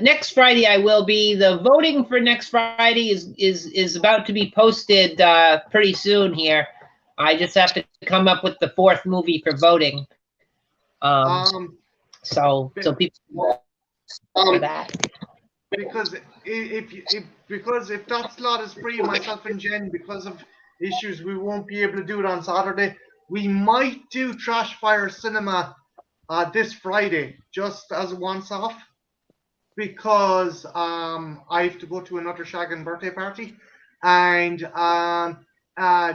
next Friday I will be. The voting for next Friday is about to be posted pretty soon here. I just have to come up with the fourth movie for voting. So people for that. Because if that slot is free, myself and Jen, because of issues, we won't be able to do it on Saturday. We might do Trash Fire Cinema this Friday, just as a once-off, because I have to go to another Shaggin' birthday party, and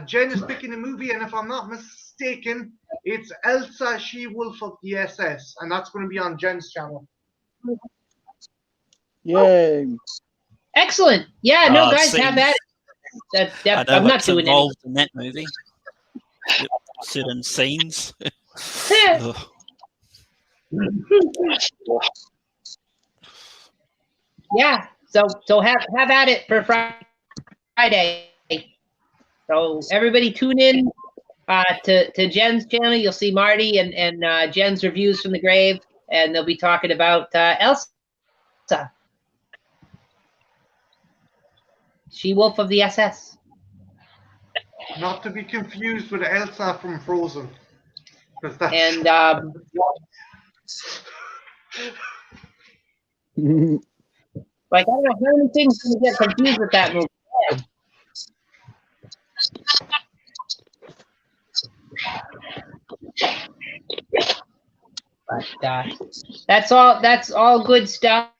Jen is picking a movie, and if I'm not mistaken, it's Elsa, She-Wolf of the SS, and that's going to be on Jen's channel. Yay. Excellent. Yeah, no, guys, scenes. have at it. I know I'm not what's doing involved in that movie. Certain scenes. Ugh. Yeah, so have at it for Friday. So everybody tune in to Jen's channel. You'll see Marty and Jen's reviews from the grave, and they'll be talking about Elsa, She-Wolf of the SS. Not to be confused with Elsa from Frozen. And like, I don't know how many things can get confused with that movie. But that's all good stuff.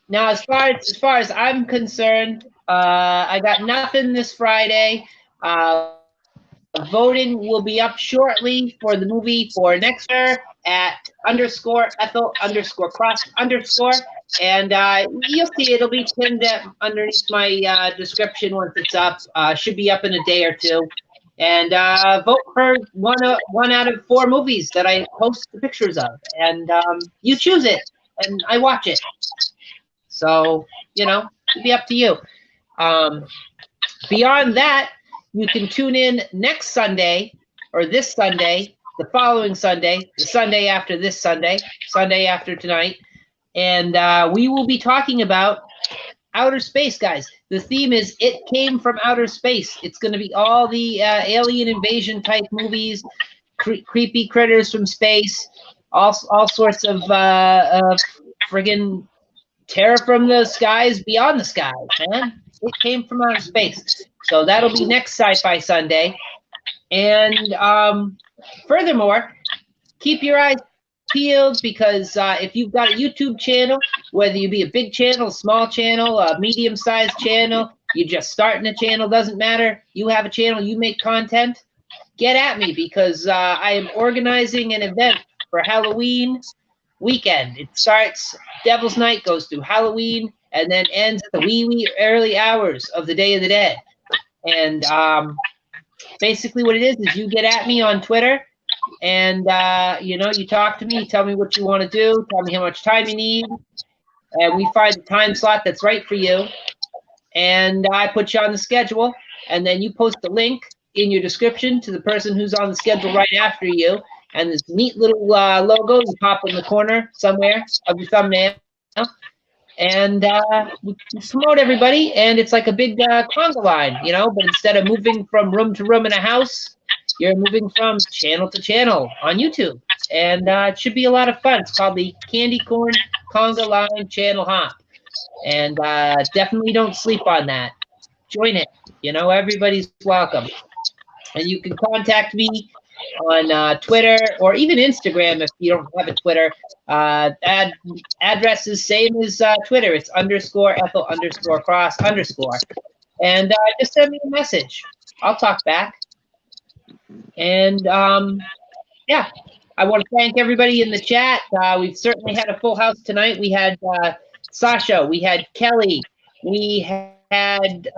Now, as far as I'm concerned, I got nothing this Friday. Voting will be up shortly for the movie for next year at _Ethel_cross_, and you'll see it'll be pinned underneath my description once it's up. Should be up in a day or two. And vote for one out of 4 movies that I post the pictures of, and you choose it, and I watch it. So, it'll be up to you. Beyond that, you can tune in next Sunday, or this Sunday, the following Sunday, the Sunday after this Sunday, Sunday after tonight, and we will be talking about outer space, guys. The theme is It Came from Outer Space. It's going to be all the alien invasion type movies, creepy critters from space, all sorts of friggin' terror from the skies, beyond the skies, man. It came from outer space. So that'll be next Sci-Fi Sunday. And furthermore, keep your eyes peeled, because if you've got a YouTube channel, whether you be a big channel, a small channel, a medium-sized channel, you're just starting a channel, doesn't matter. You have a channel, you make content, get at me, because I am organizing an event for Halloween weekend. It starts, Devil's Night goes through Halloween, and then ends at the wee early hours of the Day of the Dead. And basically what it is you get at me on Twitter, and you talk to me, you tell me what you want to do, tell me how much time you need, and we find the time slot that's right for you. And I put you on the schedule, and then you post a link in your description to the person who's on the schedule right after you, and this neat little logo you pop in the corner somewhere of your thumbnail, and we promote everybody, and it's like a big conga line, but instead of moving from room to room in a house, you're moving from channel to channel on YouTube, and it should be a lot of fun. It's called the Candy Corn Conga Line Channel Hop, and definitely don't sleep on that. Join it. Everybody's welcome. And you can contact me on Twitter or even Instagram if you don't have a Twitter. Address is same as Twitter. It's _Ethel_Cross_. And just send me a message. I'll talk back. And yeah, I want to thank everybody in the chat. We've certainly had a full house tonight. We had Sasha, we had Kelly, we had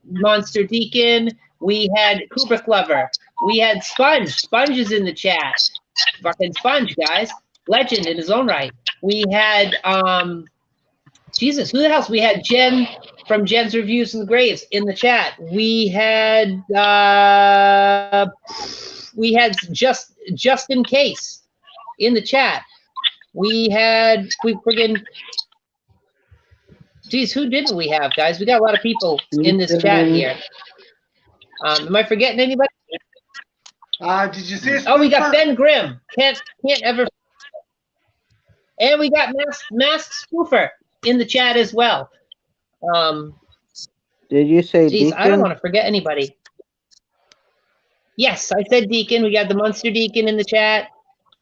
Monster Deacon, we had Kubrick Lover, we had Sponge. Sponge is in the chat. Fucking Sponge, guys. Legend in his own right. We had Jesus, who else? We had Jen from Jen's Reviews and Graves in the chat. We had just in case in the chat. We friggin' geez, who didn't we have, guys? We got a lot of people in this chat here. Am I forgetting anybody? Did you see? Oh, we got Ben Grimm. Can't ever. And we got Mask Spoofer in the chat as well. Did you say geez, Deacon? I don't want to forget anybody. Yes, I said Deacon. We got the Monster Deacon in the chat.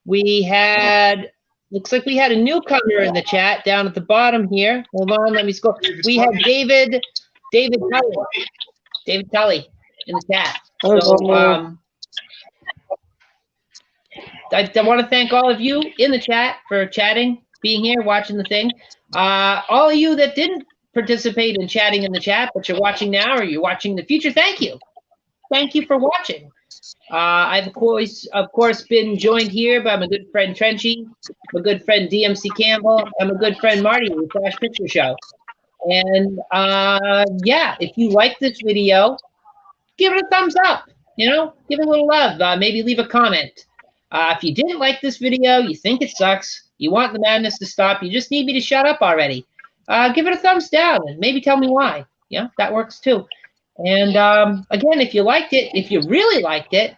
We had, looks like we had a newcomer in the chat down at the bottom here. Hold on, let me scroll. We had David Tully. David Tully in the chat. So I want to thank all of you in the chat for chatting, being here, watching the thing. All of you that didn't participate in chatting in the chat, but you're watching now or you're watching in the future, thank you. Thank you for watching. I've of course been joined here by my good friend Trenchy, my good friend DMC Campbell, and my good friend Marty with Flash Picture Show. And yeah, if you like this video, give it a thumbs up. Give it a little love. Maybe leave a comment. If you didn't like this video, you think it sucks, you want the madness to stop, you just need me to shut up already, give it a thumbs down and maybe tell me why. Yeah, that works too. And again, if you liked it, if you really liked it,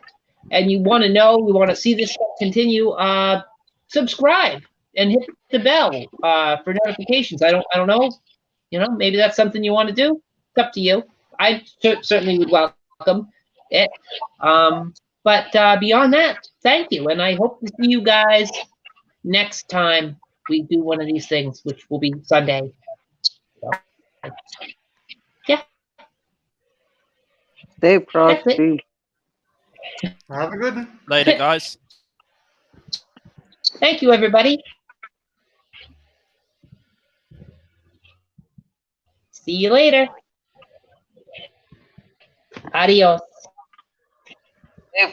and you want to know, you want to see this continue, subscribe and hit the bell for notifications. I don't know, maybe that's something you want to do. It's up to you. I certainly would welcome it. But beyond that, thank you, and I hope to see you guys next time we do one of these things, which will be Sunday. So, yeah. Stay frosty. Have a good one. Later, guys. Thank you, everybody. See you later. Adios. Yeah.